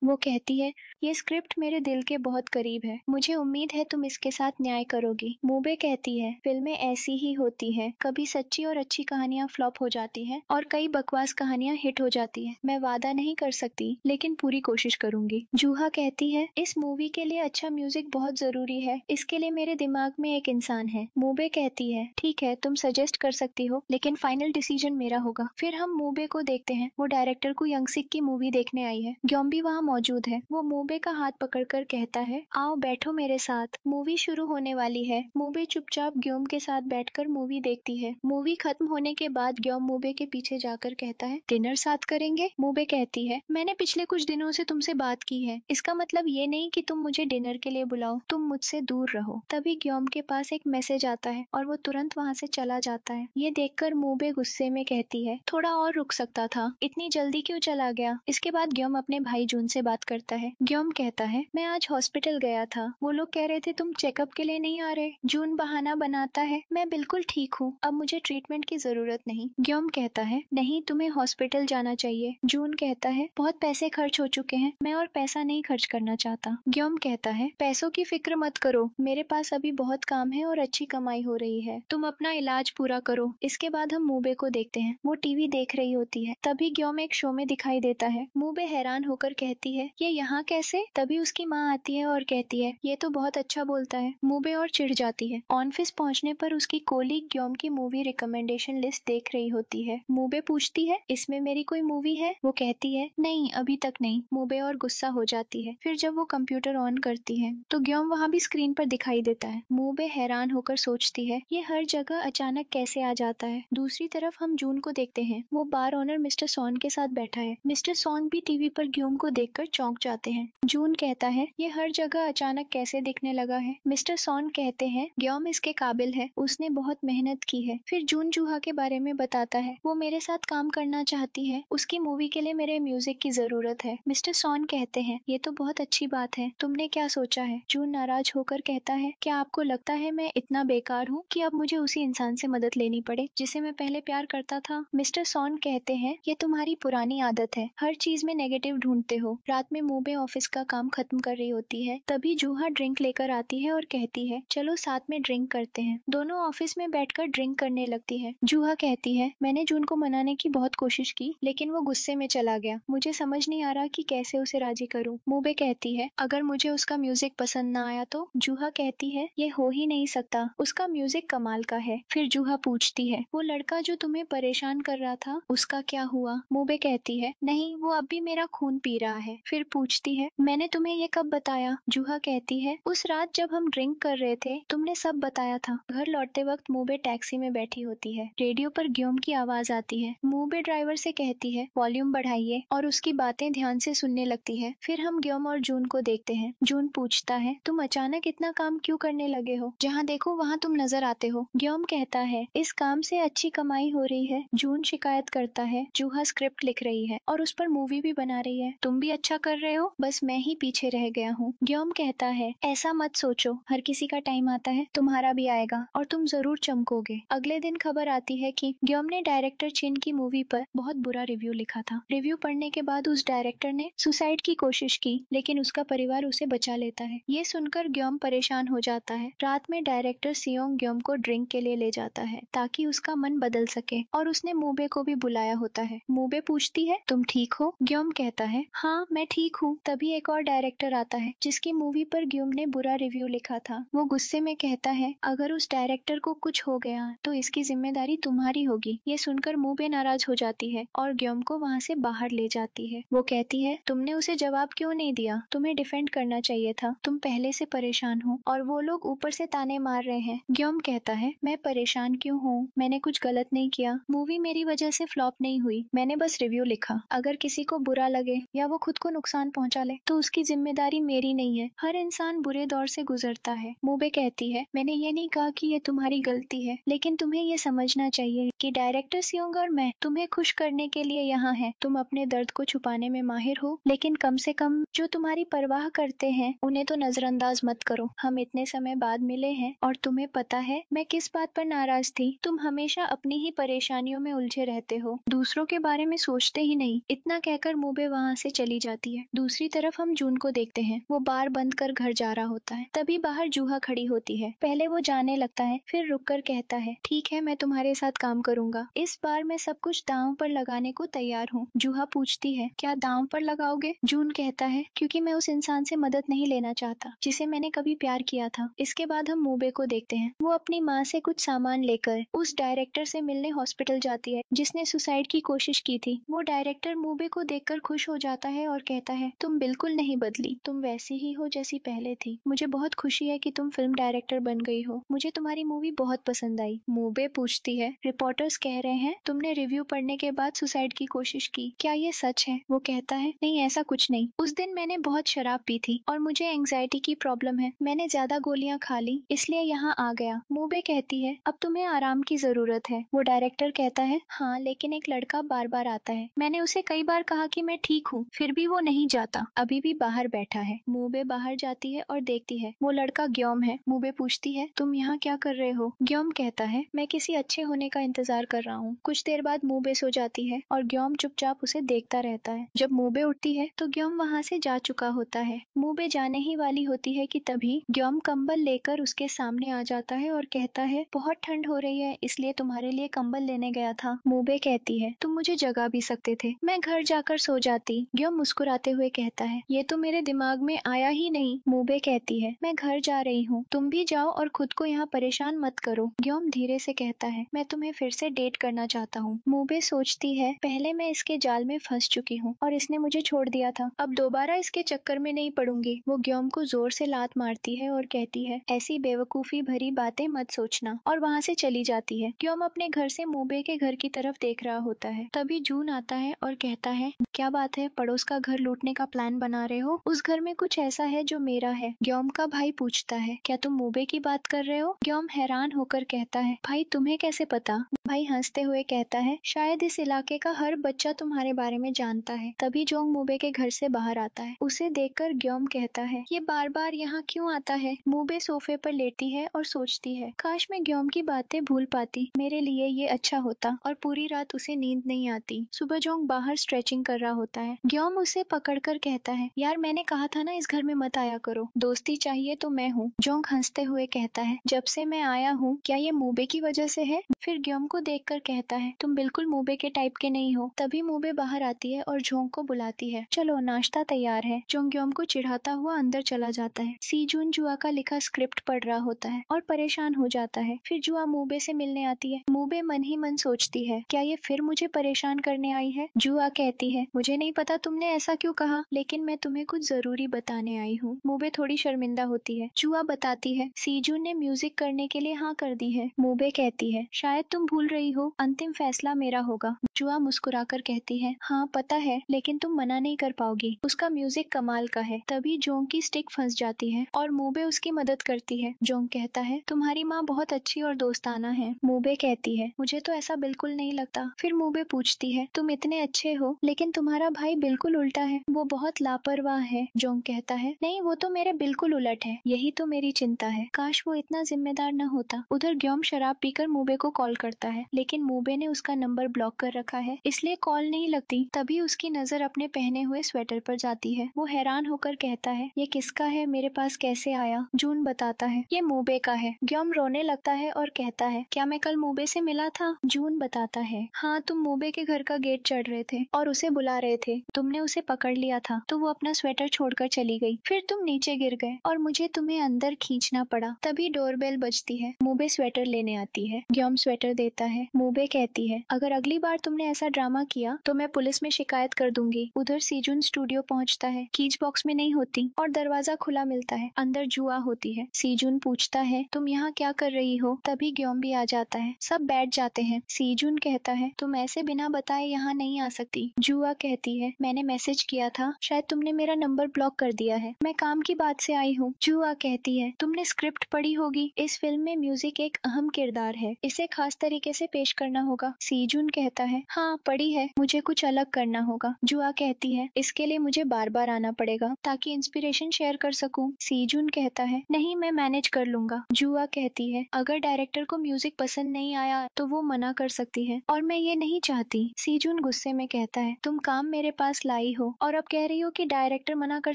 वो कहती है, ये स्क्रिप्ट मेरे दिल के बहुत करीब है, मुझे उम्मीद है तुम इसके साथ न्याय करोगी। मूबे कहती है, फिल्में ऐसी ही होती है, कभी सच्ची और अच्छी कहानियां फ्लॉप हो जाती हैं और कई बकवास कहानियां हिट हो जाती हैं। मैं वादा नहीं कर सकती, लेकिन पूरी कोशिश करूंगी। जूहा कहती है, इस मूवी के लिए अच्छा म्यूजिक बहुत जरूरी है, इसके लिए मेरे दिमाग में एक इंसान है। मूबे कहती है, ठीक है, तुम सजेस्ट कर सकती हो, लेकिन फाइनल डिसीजन मेरा होगा। फिर हम मूबे को देखते हैं। वो डायरेक्टर को यंगसिक की मूवी देखने आई है। ग्योम भी वहाँ मौजूद है। वो मूबे का हाथ पकड़कर कहता है, आओ बैठो मेरे साथ, मूवी शुरू होने वाली है। मूबे चुपचाप ग्योम के साथ बैठकर मूवी देखती है। मूवी खत्म होने के बाद ग्योम मूबे के पीछे जाकर कहता है, डिनर साथ करेंगे? मूबे कहती है, मैंने पिछले कुछ दिनों से तुमसे बात की है, इसका मतलब ये नहीं कि तुम मुझे डिनर के लिए बुलाओ, तुम मुझसे दूर रहो। तभी ग्योम के पास एक मैसेज आता है और वो तुरंत वहाँ से चला जाता है। ये देखकर मूबे गुस्से में कहती है, थोड़ा और रुक सकता था, इतनी जल्दी क्यों चला गया? इसके बाद ग्योम अपने भाई जून से बात करता है। ग्योम कहता है, मैं आज हॉस्पिटल गया था, वो लोग कह रहे थे तुम चेकअप के लिए नहीं आ रहे। जून बहाना बनाता है, मैं बिल्कुल ठीक हूँ, अब मुझे ट्रीटमेंट की जरूरत नहीं। ग्योम कहता है, नहीं, तुम्हें हॉस्पिटल जाना चाहिए। जून कहता है, बहुत पैसे खर्च हो चुके हैं, मैं और पैसा नहीं खर्च करना चाहता। ग्योम कहता है, पैसों की फिक्र मत करो, मेरे पास अभी बहुत काम है और अच्छी कमाई हो रही है, तुम अपना इलाज पूरा करो। इसके बाद हम मूबे को देखते हैं। वो टीवी देख रही होती है। तभी ग्योम एक शो में दिखाई देता है। मूबे हैरान होकर कहती है, ये यहाँ कैसे? तभी उसकी माँ आती है और कहती है, ये तो बहुत अच्छा बोलता है। मूबे और चिढ़ जाती है। ऑफिस पहुंचने पर उसकी कोलीग ग्योम की मूवी रिकमेंडेशन लिस्ट देख रही होती है। मूबे पूछती है, इसमें मेरी कोई मूवी है? वो कहती है, नहीं, अभी तक नहीं। मूबे और गुस्सा हो जाती है। फिर जब वो कंप्यूटर ऑन करती है तो ग्योम वहाँ भी स्क्रीन पर दिखाई देता है। मूबे हैरान होकर सोचती है, ये हर जगह अचानक कैसे आ जाता है। दूसरी तरफ हम जून को देखते हैं। वो बार ओनर मिस्टर सॉन के साथ बैठा है। मिस्टर सॉन भी टीवी पर ग्योम को देखकर चौंक जाते हैं। जून कहता है, ये हर जगह अचानक कैसे दिखने लगा है? मिस्टर सॉन कहते हैं, ग्योम इसके काबिल है, उसने बहुत मेहनत की है। फिर जून जूहा के बारे में बताता है, वो मेरे साथ काम करना चाहती है, उसकी मूवी के लिए मेरे म्यूजिक की जरूरत है। मिस्टर सॉन कहते हैं, ये तो बहुत अच्छी बात है, तुमने क्या सोचा है? जून नाराज होकर कहता है, क्या आपको लगता है मैं इतना बेकार हूँ कि अब मुझे उसी इंसान से मदद लेनी पड़े जिसे मैं पहले प्यार करता था? मिस्टर सॉन कहते हैं, ये तुम्हारी पुरानी आदत है, हर चीज में नेगेटिव ढूंढते हो। रात में मूबे ऑफिस का काम खत्म कर रही होती है। तभी जूहा ड्रिंक लेकर आती है और कहती है, चलो साथ में ड्रिंक करते हैं। दोनों ऑफिस में बैठकर ड्रिंक करने लगती है। जूहा कहती है, मैंने जून को मनाने की बहुत कोशिश की, लेकिन वो गुस्से में चला गया, मुझे समझ नहीं आ रहा कि कैसे उसे राजी करूं। मूबे कहती है, अगर मुझे उसका म्यूजिक पसंद ना आया तो? जूहा कहती है, ये हो ही नहीं सकता, उसका म्यूजिक कमाल का है। फिर जूहा पूछती है, वो लड़का जो तुम्हें परेशान कर रहा था, उसका क्या हुआ? मूबे कहती है, नहीं, वो अब भी मेरा खून पी रहा है। फिर पूछती है, मैंने तुम्हें ये कब बताया? जूहा कहती है, उस रात जब हम ड्रिंक कर रहे थे, तुमने सब बताया था। घर लौटते वक्त मूबे टैक्सी में बैठी होती है। रेडियो पर ग्योम की आवाज आती है। मूबे ड्राइवर से कहती है, वॉल्यूम बढ़ाइए, और उसकी बातें ध्यान से सुनने लगती है। फिर हम ग्योम और जून को देखते हैं। जून पूछता है, तुम अचानक इतना काम क्यों करने लगे हो? जहाँ देखो वहाँ तुम नजर आते हो। ग्योम कहता है, इस काम से अच्छी कमाई हो रही है। जून शिकायत करता है, जूहा स्क्रिप्ट लिख रही है और उस पर मूवी भी बना रही है, तुम भी अच्छा कर रहे हो, बस मैं ही पीछे रह गया हूँ। ग्योम कहता है, ऐसा मत सोचो, हर किसी का टाइम आता है, तुम्हारा भी आएगा और तुम जरूर चमकोगे। अगले दिन खबर आती है कि ग्योम ने डायरेक्टर चिन की मूवी पर बहुत बुरा रिव्यू लिखा था। रिव्यू पढ़ने के बाद उस डायरेक्टर ने सुसाइड की कोशिश की, लेकिन उसका परिवार उसे बचा लेता है। ये सुनकर ग्योम परेशान हो जाता है। रात में डायरेक्टर सियोंग ग्योम को ड्रिंक के लिए ले जाता है ताकि उसका मन बदल सके, और उसने मूबे को भी बुलाया होता है। मूबे पूछती है, तुम ठीक हो? ग्योम कहता है, हाँ, मैं ठीक हूँ। तभी एक और डायरेक्टर आता है जिसकी मूवी पर ग्योम ने बुरा रिव्यू लिखा था। वो गुस्से में कहता है, अगर उस डायरेक्टर को कुछ हो गया तो इसकी जिम्मेदारी तुम्हारी होगी। ये सुनकर मूबे नाराज हो जाती है और ग्योम को वहाँ से बाहर ले जाती है। वो कहती है, तुमने उसे जवाब क्यों नहीं दिया? तुम्हें डिफेंड करना चाहिए था, तुम पहले से परेशान हो और वो लोग ऊपर से ताने मार रहे हैं। ग्योम कहता है, मैं परेशान क्यों हूँ? मैंने कुछ गलत नहीं किया, मूवी मेरी वजह से फ्लॉप नहीं हुई, मैंने बस रिव्यू लिखा। अगर किसी को बुरा लगे या वो खुद को नुकसान पहुंचा ले तो उसकी जिम्मेदारी मेरी नहीं है। हर इंसान बुरे दौर से गुजरता है। मूबे कहती है, मैंने ये नहीं कहा कि ये तुम्हारी गलती है, लेकिन तुम्हें ये समझना चाहिए कि डायरेक्टर सियोंग और मैं तुम्हें खुश करने के लिए यहाँ हैं। तुम अपने दर्द को छुपाने में माहिर हो, लेकिन कम से कम जो तुम्हारी परवाह करते हैं उन्हें तो नजरअंदाज मत करो। हम इतने समय बाद मिले हैं और तुम्हें पता है मैं किस बात पर नाराज थी। तुम हमेशा अपनी ही परेशानियों में उलझे रहते हो, दूसरों के बारे में सोचते ही नहीं। इतना कहकर मूबे वहाँ से चली जाती है। दूसरी तरफ हम जून को देखते हैं। वो बार बंद कर घर जा रहा होता है। तभी बाहर जूहा खड़ी होती है। पहले वो जाने लगता है, फिर रुककर कहता है, ठीक है, मैं तुम्हारे साथ काम करूंगा। इस बार मैं सब कुछ दांव पर लगाने को तैयार हूँ। जूहा पूछती है, क्या दांव पर लगाओगे? जून कहता है, क्योंकि मैं उस इंसान से मदद नहीं लेना चाहता जिसे मैंने कभी प्यार किया था। इसके बाद हम मूबे को देखते हैं। वो अपनी माँ से कुछ सामान लेकर उस डायरेक्टर से मिलने हॉस्पिटल जाती है जिसने सुसाइड की कोशिश की थी। वो डायरेक्टर मूबे को देखकर खुश हो जाता है और कहता है, तुम बिल्कुल नहीं बदली, तुम वैसी ही हो जैसी पहले थी। मुझे बहुत खुशी है कि तुम फिल्म डायरेक्टर बन गई हो। मुझे तुम्हारी मूवी बहुत पसंद आई। मूबे पूछती है, रिपोर्टर्स कह रहे हैं तुमने रिव्यू पढ़ने के बाद सुसाइड की कोशिश की, क्या ये सच है? वो कहता है, नहीं, ऐसा कुछ नहीं। उस दिन मैंने बहुत शराब पी थी और मुझे एंजाइटी की प्रॉब्लम है। मैंने ज्यादा गोलियां खा ली, इसलिए यहाँ आ गया। मूबे कहती है, अब तुम्हें आराम की जरूरत है। वो डायरेक्टर कहता है, हाँ, लेकिन एक लड़का बार बार आता है। मैंने उसे कई बार कहा कि मैं ठीक हूँ, फिर भी वो नहीं जाता, अभी भी बाहर बैठा है। मूबे बाहर जाती है और देखती है वो लड़का ग्योम है। मूबे पूछती है, तुम यहाँ क्या कर रहे हो? ग्योम कहता है, मैं किसी अच्छे होने का इंतजार कर रहा हूँ। कुछ देर बाद मूबे सो जाती है और ग्योम चुपचाप उसे देखता रहता है। जब मूबे उठती है तो ग्योम वहाँ से जा चुका होता है। मूबे जाने ही वाली होती है कि तभी ग्योम कंबल लेकर उसके सामने आ जाता है और कहता है, बहुत ठंड हो रही है, इसलिए तुम्हारे लिए कंबल लेने गया था। मूबे कहती है, तुम मुझे जगा भी सकते थे, मैं घर जाकर सो जाती। ग्योम मुस्कुराते हुए कहता है, ये तो मेरे दिमाग में आया ही नहीं। मूबे कहती है, मैं घर जा रही हूँ, तुम भी जाओ और खुद को यहाँ परेशान मत करो। ग्योम धीरे से कहता है, मैं तुम्हें फिर से डेट करना चाहता हूँ। मूबे सोचती है, पहले मैं इसके जाल में फंस चुकी हूँ और इसने मुझे छोड़ दिया था, अब दोबारा इसके चक्कर में नहीं पड़ूंगी। वो ग्योम को जोर से लात मारती है और कहती है, ऐसी बेवकूफी भरी बातें मत सोचना, और वहाँ से चली जाती है। ग्योम अपने घर से मूबे के घर की तरफ देख रहा होता है। तभी जून आता है और कहता है, क्या बात है, पड़ोस का घर लूटने का प्लान बना रहे हो? उस घर में कुछ ऐसा है जो मेरा है। ग्योम का भाई पूछता है, क्या तुम मूबे की बात कर रहे हो? ग्योम हैरान होकर कहता है, भाई तुम्हें कैसे पता? भाई हंसते हुए कहता है, शायद इस इलाके का हर बच्चा तुम्हारे बारे में जानता है। तभी जोंग मूबे के घर से बाहर आता है। उसे देखकर ग्योम कहता है, ये बार बार यहाँ क्यों आता है? मूबे सोफे पर लेटी है और सोचती है, काश मैं ग्योम की बातें भूल पाती, मेरे लिए ये अच्छा होता। और पूरी रात उसे नींद नहीं आती। सुबह जोंग बाहर स्ट्रेचिंग कर रहा होता है। ग्योम उसे पकड़कर कहता है, यार मैंने कहा था ना इस घर में मत आया करो, दोस्ती चाहिए तो मैं हूँ। जोंग हंसते हुए कहता है, जब से मैं आया हूँ, क्या ये मूबे की वजह से है? फिर ग्योम को देखकर कहता है, तुम बिल्कुल मूबे के टाइप के नहीं हो। तभी मूबे बाहर आती है और जोंग को बुलाती है, चलो नाश्ता तैयार है। जोंग ग्योम को चिढ़ाता हुआ अंदर चला जाता है। सी जून जुआ का लिखा स्क्रिप्ट पढ़ रहा होता है और परेशान हो जाता है। फिर जुआ मूबे से मिलने आती है। मूबे मन ही मन सोचती है, क्या ये फिर मुझे परेशान करने आई है? जुआ कहती है, मुझे नहीं पता तुमने ऐसा क्यों कहा, लेकिन मैं तुम्हें कुछ जरूरी बताने आई हूँ। मूबे थोड़ी शर्मिंदा होती है। जुआ बताती है, सीजून ने म्यूजिक करने के लिए हाँ कर दी है। मूबे कहती है, शायद तुम भूल रही हो, अंतिम फैसला मेरा होगा। जुआ मुस्कुराकर कहती है, हाँ पता है, लेकिन तुम मना नहीं कर पाओगी, उसका म्यूजिक कमाल का है। तभी जोंग की स्टिक फंस जाती है और मूबे उसकी मदद करती है। जोंग कहता है, तुम्हारी माँ बहुत अच्छी और दोस्ताना है। मूबे कहती है, मुझे तो ऐसा बिल्कुल नहीं लगता। फिर मूबे पूछती है, तुम इतने अच्छे हो, लेकिन तुम्हारा भाई बिल्कुल उल्टा है, वो बहुत लापरवाह है। जोंग कहता है, नहीं, वो तो मेरे बिल्कुल उलट है, यही तो मेरी चिंता है, काश वो इतना जिम्मेदार न होता। उधर ग्योम शराब पीकर मूबे को कॉल करता है, लेकिन मूबे ने उसका नंबर ब्लॉक कर रखा है, इसलिए कॉल नहीं लगती। तभी उसकी नजर अपने पहने हुए स्वेटर पर जाती है। वो हैरान होकर कहता है, ये किसका है, मेरे पास कैसे आया? जून बताता है, ये मूबे का है। ग्योम रोने लगता है और कहता है, क्या मैं कल मूबे से मिला था? जून बताता है, हाँ, तुम मूबे के घर का गेट चढ़ रहे थे और उसे बुला रहे थे, तुमने उसे पकड़ लिया था तो वो अपना स्वेटर छोड़कर चली गई, फिर तुम नीचे गिर गए और मुझे तुम्हें अंदर खींचना पड़ा। तभी डोरबेल बजती है। मूबे स्वेटर लेने आती है। ग्योम स्वेटर देता है। मूबे कहती है, अगर अगली बार तुमने ऐसा ड्रामा किया तो मैं पुलिस में शिकायत कर दूंगी। उधर सीजून स्टूडियो पहुंचता है। कीज बॉक्स में नहीं होती और दरवाजा खुला मिलता है। अंदर जुआ होती है। सीजून पूछता है, तुम यहाँ क्या कर रही हो? तभी ग्योम भी आ जाता है। सब बैठ जाते हैं। सीजून कहता है, तुम ऐसे बिना बताए यहाँ नहीं आ सकती। जुआ कहती है, मैंने मैसेज किया था, शायद तुमने मेरा नंबर ब्लॉक कर दिया है, मैं काम की बात से आई हूँ। जुआ कहती है, तुमने स्क्रिप्ट पढ़ी होगी, इस फिल्म में म्यूजिक एक अहम किरदार है, इसे खास तरीके से पेश करना होगा। सीजून कहता है, हाँ पढ़ी है, मुझे कुछ अलग करना होगा। जुआ कहती है, इसके लिए मुझे बार बार आना पड़ेगा ताकि इंस्पिरेशन शेयर कर सकूं। सीजून कहता है, नहीं, मैं मैनेज कर लूंगा। जुआ कहती है, अगर डायरेक्टर को म्यूजिक पसंद नहीं आया तो वो मना कर सकती करती है और मैं ये नहीं चाहती। सीजून गुस्से में कहता है, तुम काम मेरे पास लाई हो और अब कह रही हो कि डायरेक्टर मना कर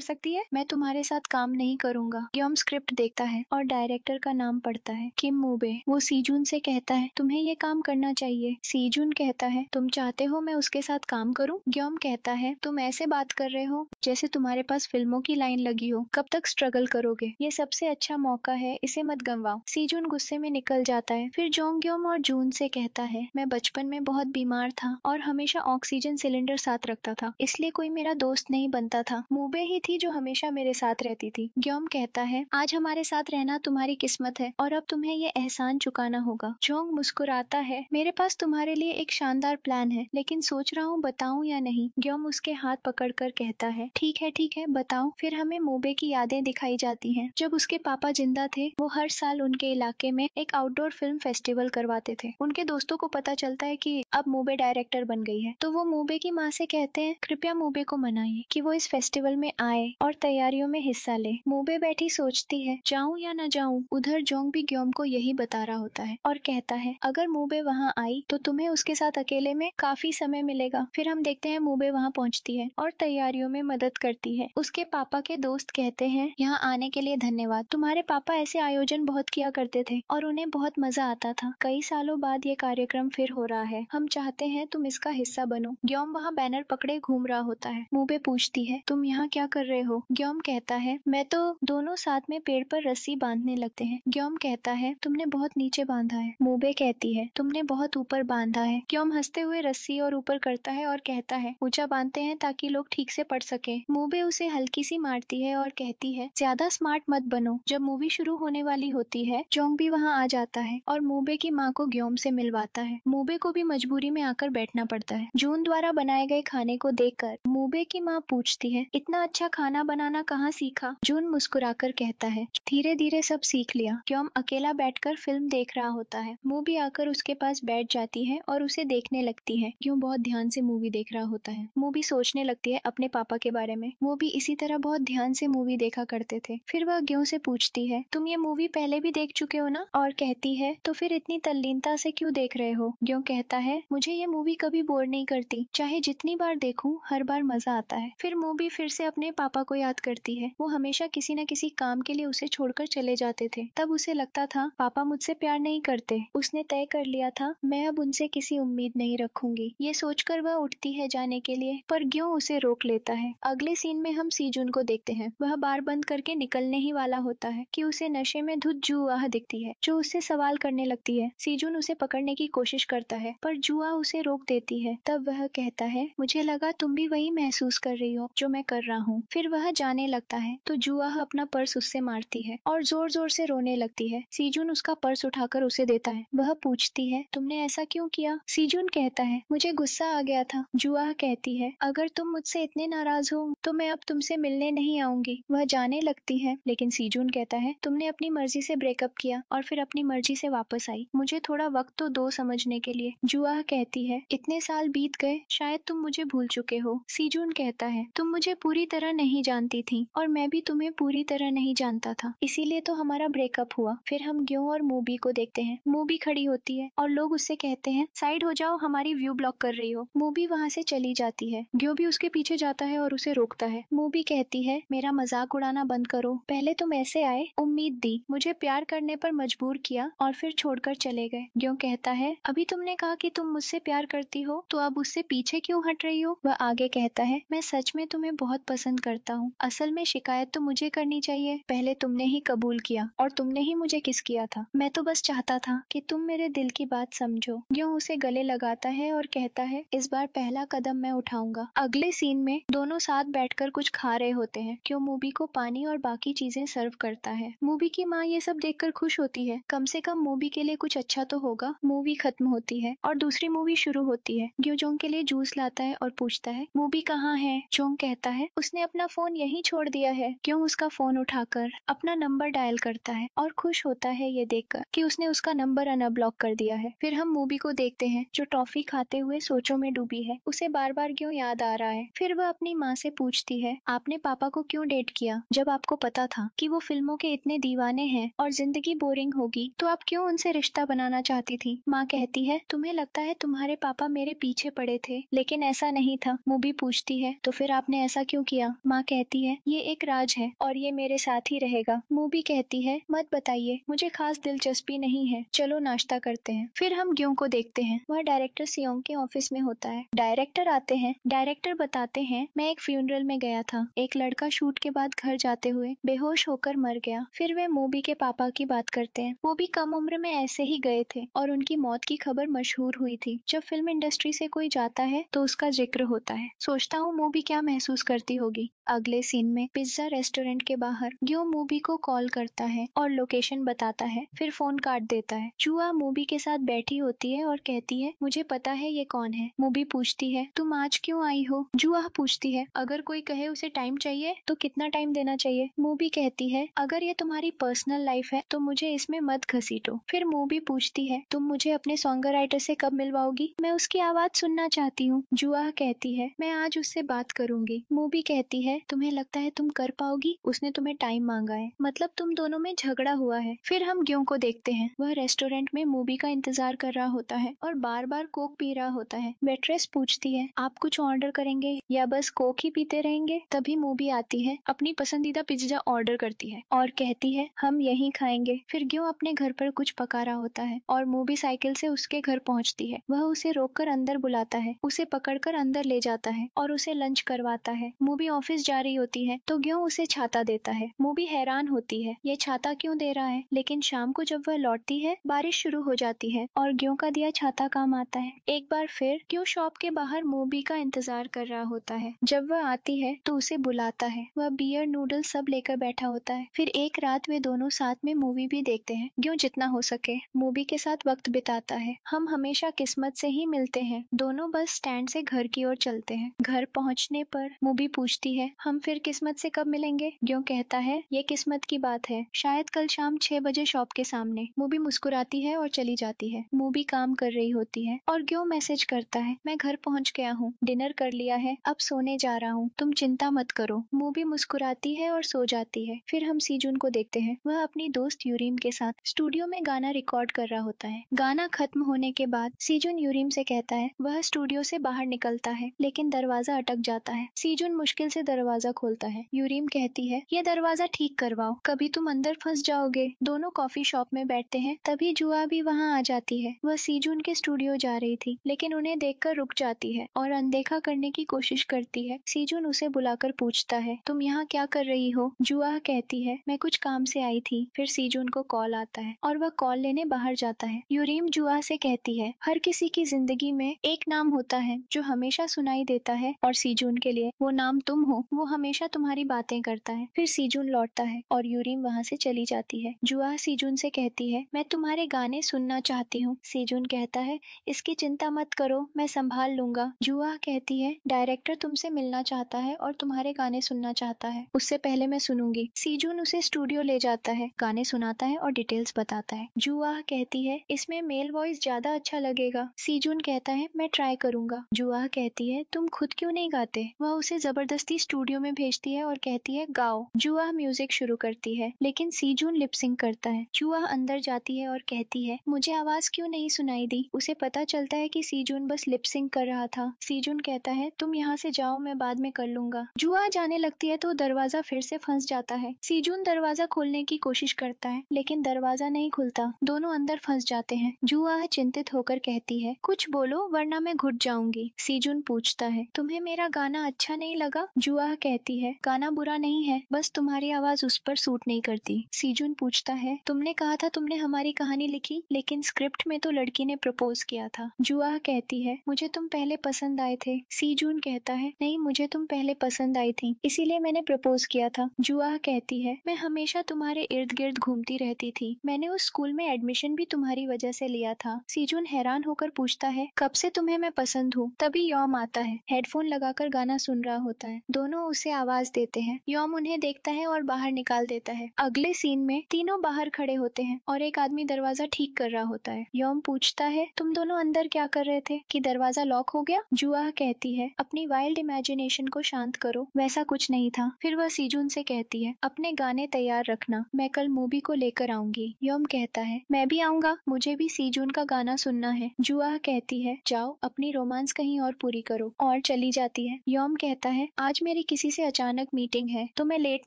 सकती है। मैं तुम्हारे साथ काम नहीं करूंगा। ग्योम स्क्रिप्ट देखता है और डायरेक्टर का नाम पढ़ता है, किम मूबे। वो सीजून से कहता है, तुम्हें ये काम करना चाहिए। सीजून कहता है, तुम चाहते हो मैं उसके साथ काम करूं? ग्योम कहता है, तुम ऐसे बात कर रहे हो जैसे तुम्हारे पास फिल्मों की लाइन लगी हो। कब तक स्ट्रगल करोगे? ये सबसे अच्छा मौका है, इसे मत गंवाओ। सीजून गुस्से में निकल जाता है। फिर जोंग्योम और जून से कहता है, मैं बचपन में बहुत बीमार था और हमेशा ऑक्सीजन सिलेंडर साथ रखता था, इसलिए कोई मेरा दोस्त नहीं बनता था। मूबे ही थी जो हमेशा मेरे साथ रहती थी। ग्योम कहता है, आज हमारे साथ रहना तुम्हारी किस्मत है और अब तुम्हें ये एहसान चुकाना होगा। जोंग मुस्कुराता है, मेरे पास तुम्हारे लिए एक शानदार प्लान है, लेकिन सोच रहा हूँ बताऊं या नहीं। ग्योम उसके हाथ पकड़कर कहता है, ठीक है बताओ। फिर हमें मूबे की यादें दिखाई जाती हैं। जब उसके पापा जिंदा थे, वो हर साल उनके इलाके में एक आउटडोर फिल्म फेस्टिवल करवाते थे। उनके दोस्तों को पता चलता है कि अब मूबे डायरेक्टर बन गई है, तो वो मूबे की माँ से कहते हैं, कृपया मूबे को मनाइए कि वो इस फेस्टिवल में आए और तैयारियों में हिस्सा ले। मूबे बैठी सोचती है, जाऊं या न जाऊं। उधर जोंग भी ग्योम को यही बता रहा होता है और कहता है, अगर मूबे वहाँ आई तो तुम्हें उसके साथ अकेले में काफी समय मिलेगा। फिर हम देखते हैं मूबे वहाँ पहुँचती है और तैयारियों में मदद करती है। उसके पापा के दोस्त कहते हैं, यहाँ आने के लिए धन्यवाद। तुम्हारे पापा ऐसे आयोजन बहुत किया करते थे और उन्हें बहुत मजा आता था। कई सालों बाद ये कार्यक्रम फिर हो रहा है। हम चाहते हैं तुम इसका हिस्सा बनो। ग्योम वहाँ बैनर पकड़े घूम रहा होता है। मूबे पूछती है, तुम यहाँ क्या कर रहे हो? ग्योम कहता है, मैं तो। दोनों साथ में पेड़ पर रस्सी बांधने लगते हैं। ग्योम कहता है, तुमने बहुत नीचे बांधा है। मूबे कहती है, तुमने बहुत ऊपर बांधा है। ग्योम हंसते हुए रस्सी और ऊपर करता है और कहता है, ऊंचा बांधते हैं ताकि लोग ठीक से पढ़ सके। मूबे उसे हल्की सी मारती है और कहती है, ज्यादा स्मार्ट मत बनो। जब मूवी शुरू होने वाली होती है, जोंग भी वहाँ आ जाता है और मूबे की माँ को ग्योम से मिलवाता है। मूबे को भी मजबूरी में आकर बैठना पड़ता है। जून द्वारा बनाए गए खाने को देखकर मूबे की माँ पूछती है, इतना अच्छा खाना बनाना कहाँ सीखा? जून मुस्कुराकर कहता है, धीरे धीरे सब सीख लिया। ग्योम अकेला बैठकर फिल्म देख रहा होता है। मूबी आकर उसके पास बैठ जाती है और उसे देखने लगती है। क्यों बहुत ध्यान से मूवी देख रहा होता है। मूबी सोचने लगती है अपने पापा के बारे में। वो भी इसी तरह बहुत ध्यान से मूवी देखा करते थे। फिर वह ग्यों से पूछती है, तुम ये मूवी पहले भी देख चुके हो ना? और कहती है, तो फिर इतनी तल्लीनता से क्यों देख रहे हो? ग्यों कहता है, मुझे ये मूवी कभी बोर नहीं करती। चाहे जितनी बार देखूं, हर बार मजा आता है। फिर मूवी फिर से अपने पापा को याद करती है। वो हमेशा किसी न किसी काम के लिए उसे छोड़कर चले जाते थे। तब उसे लगता था, पापा मुझसे प्यार नहीं करते। उसने तय कर लिया था, मैं अब उनसे किसी उम्मीद नहीं रखूंगी। ये सोचकर वह उठती है जाने के लिए, पर ग्यों उसे रोक लेता है। अगले सीन में हम सीजुन को देखते हैं। वह बार बंद करके निकलने ही वाला होता है कि उसे नशे में धुत जुआ दिखती है, जो उससे सवाल करने लगती है। सीजुन उसे पकड़ने की कोशिश करता है, पर जुआ उसे रोक देती है। तब वह कहता है, मुझे लगा तुम भी वही महसूस कर रही हो जो मैं कर रहा हूँ। फिर वह जाने लगता है तो जुआ अपना पर्स उससे मारती है और जोर जोर से रोने लगती है। सीजुन उसका पर्स उठाकर उसे देता है। वह पूछती है, तुमने ऐसा क्यों किया? सीजुन कहता है, मुझे गुस्सा आ गया था। जुआ कहती है, अगर तुम मुझसे इतने नाराज हो तो मैं अब तुमसे मिलने नहीं आऊंगी। वह जाने लगती है, लेकिन सीजुन कहता है, तुमने अपनी मर्जी से ब्रेकअप किया और फिर अपनी मर्जी से वापस आई। मुझे थोड़ा वक्त तो दो समझने के लिए। जुआ कहती है, इतने साल बीत गए, शायद तुम मुझे भूल चुके हो। सीजुन कहता है, तुम मुझे पूरी तरह नहीं जानती थी और मैं भी तुम्हें पूरी तरह नहीं जानता था, इसीलिए तो हमारा ब्रेकअप हुआ। फिर हम ग्यों और मूबी को देखते हैं। मूबी खड़ी होती है और लोग उससे कहते हैं, साइड हो जाओ, हमारी व्यू ब्लॉक कर रही हो। मूबी वहाँ से चली जाती है। ग्यो भी उसके पीछे जाता है और उसे रोकता है। मूबी कहती है, मेरा मजाक उड़ाना बंद करो। पहले तुम ऐसे आए, उम्मीद दी, मुझे प्यार करने पर मजबूर किया और फिर छोड़कर चले गए। ग्यो कहता है, अभी तुमने कहा कि तुम मुझसे प्यार करती हो, तो अब उससे पीछे क्यों हट रही हो? वह आगे कहता है, मैं सच में तुम्हें बहुत पसंद करता हूँ। असल में शिकायत तो मुझे करनी चाहिए। पहले तुमने ही कबूल किया और तुमने ही मुझे किस किया था। मैं तो बस चाहता था कि तुम मेरे दिल की बात समझो। ग्यो उसे गले लगाता है और कहता है, इस बार पहला कदम मैं उठाऊंगा। अगले सीन में दोनों साथ बैठकर कुछ खा रहे होते हैं। क्यों मूबी को पानी और बाकी चीजें सर्व करता है। मूबी की माँ ये सब देखकर खुश होती है। कम से कम मूबी के लिए कुछ अच्छा तो होगा। मूवी खत्म होती है और दूसरी मूवी शुरू होती है। ग्यो जोंग के लिए जूस लाता है और पूछता है, मूबी कहाँ है? जोंग कहता है, उसने अपना फोन यहीं छोड़ दिया है। क्यों उसका फोन उठाकर अपना नंबर डायल करता है और खुश होता है ये देखकर कि उसने उसका नंबर अनब्लॉक कर दिया है। फिर हम मूबी को देखते हैं, जो टॉफी खाते हुए सोचों में डूबी है। उसे बार बार क्यों याद आ रहा है। फिर वह अपनी माँ से पूछती है, आपने पापा को क्यों डेट किया जब आपको पता था कि वो फिल्मों के इतने दीवाने हैं और जिंदगी बोरिंग होगी, तो आप क्यों उनसे रिश्ता बनाना चाहती थी? माँ कहती है, है तुम्हें लगता है तुम्हारे पापा मेरे पीछे पड़े थे, लेकिन ऐसा नहीं था। मूबी पूछती है तो फिर आपने ऐसा क्यों किया? माँ कहती है ये एक राज है और ये मेरे साथ ही रहेगा। मूबी कहती है मत बताइए, मुझे खास दिलचस्पी नहीं है, चलो नाश्ता करते हैं। फिर हम ग्यों को देखते हैं, वह डायरेक्टर सियोंग के ऑफिस में होता है। डायरेक्टर आते हैं, डायरेक्टर बताते हैं मैं एक फ्यूनरल में गया था, एक लड़का शूट के बाद घर जाते हुए बेहोश होकर मर गया। फिर वे मूबी के पापा की बात करते हैं, वो भी कम उम्र में ऐसे ही गए थे और उनकी मौत की खबर मशहूर हुई थी। जब फिल्म इंडस्ट्री से कोई जाता है तो उसका जिक्र होता है। सोचता हूँ मूबी क्या महसूस करती होगी। अगले सीन में पिज्जा रेस्टोरेंट के बाहर ग्यो मूबी को कॉल करता है और लोकेशन बताता है, फिर फोन काट देता है। जुआ मूबी के साथ बैठी होती है और कहती है मुझे पता है ये कौन है। मूबी पूछती है तुम आज क्यों आई हो? जुआ पूछती है अगर कोई कहे उसे टाइम चाहिए तो कितना टाइम देना चाहिए? मूबी कहती है अगर ये तुम्हारी पर्सनल लाइफ है तो मुझे इसमें मत घसीटो। फिर मूबी पूछती है तुम मुझे अपने सॉन्ग राइटर से कब मिलवाओगी? मैं उसकी आवाज सुनना चाहती हूँ। जुआ कहती है मैं आज उससे बात करूंगी। मूबी कहती है तुम्हें लगता है तुम कर पाओगी? उसने तुम्हें टाइम मांगा है, मतलब तुम दोनों में झगड़ा हुआ है। फिर हम ग्यों को देखते हैं, वह रेस्टोरेंट में मूबी का इंतजार कर रहा होता है और बार बार कोक पी रहा होता है। वेट्रेस पूछती है आप कुछ ऑर्डर करेंगे या बस कोक ही पीते रहेंगे? तभी मूबी आती है, अपनी पसंदीदा पिज्जा ऑर्डर करती है और कहती है हम यहीं खाएंगे। फिर ग्यों अपने घर पर कुछ पका रहा होता है और मूबी साइकिल से उसके घर पहुंचती है। वह उसे रोककर अंदर बुलाता है, उसे पकड़कर अंदर ले जाता है और उसे लंच करवाता है। मूबी ऑफिस जा रही होती है तो ग्यों उसे छाता देता है। मूबी हैरान होती है ये छाता क्यों दे रहा है, लेकिन शाम को जब वह लौटती है बारिश शुरू हो जाती है और ग्यों का दिया छाता काम आता है। एक बार फिर ग्यों शॉप के बाहर मूबी का इंतजार कर रहा होता है। जब वह आती है तो उसे बुलाता है, वह बियर नूडल सब लेकर बैठा होता है। फिर एक रात वे दोनों साथ में मूवी भी देखते हैं। ग्यों जितना हो सके मूबी के साथ वक्त बिताता है। हम हमेशा किस्मत से ही मिलते हैं। दोनों बस स्टैंड से घर की ओर चलते हैं। घर पहुंचने पर मूबी पूछती है हम फिर किस्मत से कब मिलेंगे? ग्यों कहता है ये किस्मत की बात है, शायद कल शाम 6 बजे शॉप के सामने। मूबी मुस्कुराती है और चली जाती है। मूबी काम कर रही होती है और ग्यों मैसेज करता है मैं घर पहुंच गया हूँ, डिनर कर लिया है, अब सोने जा रहा हूँ, तुम चिंता मत करो। मूबी मुस्कुराती है और सो जाती है। फिर हम सीजुन को देखते हैं, वह अपनी दोस्त यूरिम के साथ स्टूडियो में गाना रिकॉर्ड कर रहा होता है। गाना खत्म होने के बाद सीजुन यूरिम से कहता है, वह स्टूडियो से बाहर निकलता है लेकिन दरवाजा अटक जाता है। सीजुन मुश्किल से दरवाजा खोलता है। यूरिम कहती है ये दरवाजा ठीक करवाओ, कभी तुम अंदर फंस जाओगे। दोनों कॉफी शॉप में बैठते हैं, तभी जुआ भी वहाँ आ जाती है। वह सीजुन के स्टूडियो जा रही थी लेकिन उन्हें देखकर रुक जाती है और अनदेखा करने की कोशिश करती है। सीजुन उसे बुलाकर पूछता है तुम यहाँ क्या कर रही हो? जुआ कहती है मैं कुछ काम से आई थी। फिर सीजुन को कॉल आता है और वह कॉल लेने बाहर जाता है। यूरिम जुआ से कहती है हर किसी की जिंदगी में एक नाम होता है जो हमेशा सुनाई देता है और सीजुन के लिए वो नाम तुम हो, वो हमेशा तुम्हारी बातें करता है। फिर सीजुन लौटता है और यूरिम वहाँ से चली जाती है। जुआ सीजुन से कहती है मैं तुम्हारे गाने सुनना चाहती हूँ। सीजुन कहता है इसकी चिंता मत करो, मैं संभाल लूंगा। जुआ कहती है डायरेक्टर तुमसे मिलना चाहता है और तुम्हारे गाने सुनना चाहता है, उससे पहले मैं सुनूंगी। सीजुन उसे स्टूडियो ले जाता है, गाने सुनाता है और डिटेल्स बताता है। जुआ कहती है इसमें मेल वॉइस ज्यादा अच्छा लगेगा। सीजुन कहता है मैं ट्राई करूंगा। जुआ कहती है तुम खुद क्यों नहीं गाते? वह उसे जबरदस्ती स्टूडियो में भेजती है और कहती है गाओ। जुआ म्यूजिक शुरू करती है लेकिन सीजुन लिपसिंग करता है। जुआ अंदर जाती है और कहती है मुझे आवाज क्यों नहीं सुनाई दी? उसे पता चलता है कि सीजुन बस लिपसिंग कर रहा था। सीजुन कहता है तुम यहाँ से जाओ, मैं बाद में कर लूंगा। जुआ जाने लगती है तो दरवाजा फिर से फंस जाता है। सीजुन दरवाजा खोलने की कोशिश करता है लेकिन दरवाजा नहीं खुलता, दोनों अंदर फंस जाते हैं। जुआ चिंतित होकर कहती है कुछ बोलो वरना मैं घुट जाऊंगी। सीजुन पूछता है तुम्हें मेरा गाना अच्छा नहीं लगा? जुआ कहती है गाना बुरा नहीं है, बस तुम्हारी आवाज उस पर सूट नहीं करती। सीजुन पूछता है तुमने कहा था तुमने हमारी कहानी लिखी, लेकिन स्क्रिप्ट में तो लड़की ने प्रपोज किया था। जुआ कहती है मुझे तुम पहले पसंद आए थे। सीजुन कहता है नहीं, मुझे तुम पहले पसंद आई थी, इसीलिए मैंने प्रपोज किया था। जुआ कहती है मैं हमेशा तुम्हारे इर्द गिर्द घूमती रहती थी, मैंने उस स्कूल में एडमिशन भी तुम्हारी वजह से लिया था। सीजुन हैरान होकर पूछता है कब से तुम्हें मैं पसंद हूँ? तभी यॉम आता है, हेडफोन लगाकर गाना सुन रहा होता है। दोनों तीनों उसे आवाज देते हैं। यॉम उन्हें देखता है और बाहर निकाल देता है। अगले सीन में तीनों बाहर खड़े होते हैं और एक आदमी दरवाजा ठीक कर रहा होता है। यॉम पूछता है, तुम दोनों अंदर क्या कर रहे थे कि दरवाजा लॉक हो गया? जुआ कहती है, अपनी वाइल्ड इमेजिनेशन को शांत करो, वैसा कुछ नहीं था। फिर वह सीजून से कहती है, अपने गाने तैयार रखना, मैं कल मूवी को लेकर आऊंगी। यॉम कहता है, मैं भी आऊंगा, मुझे भी सीजून का गाना सुनना है। जुआ कहती है, जाओ अपनी रोमांस कहीं और पूरी करो, और चली जाती है। यॉम कहता है, आज मेरी किसी से अचानक मीटिंग है तो मैं लेट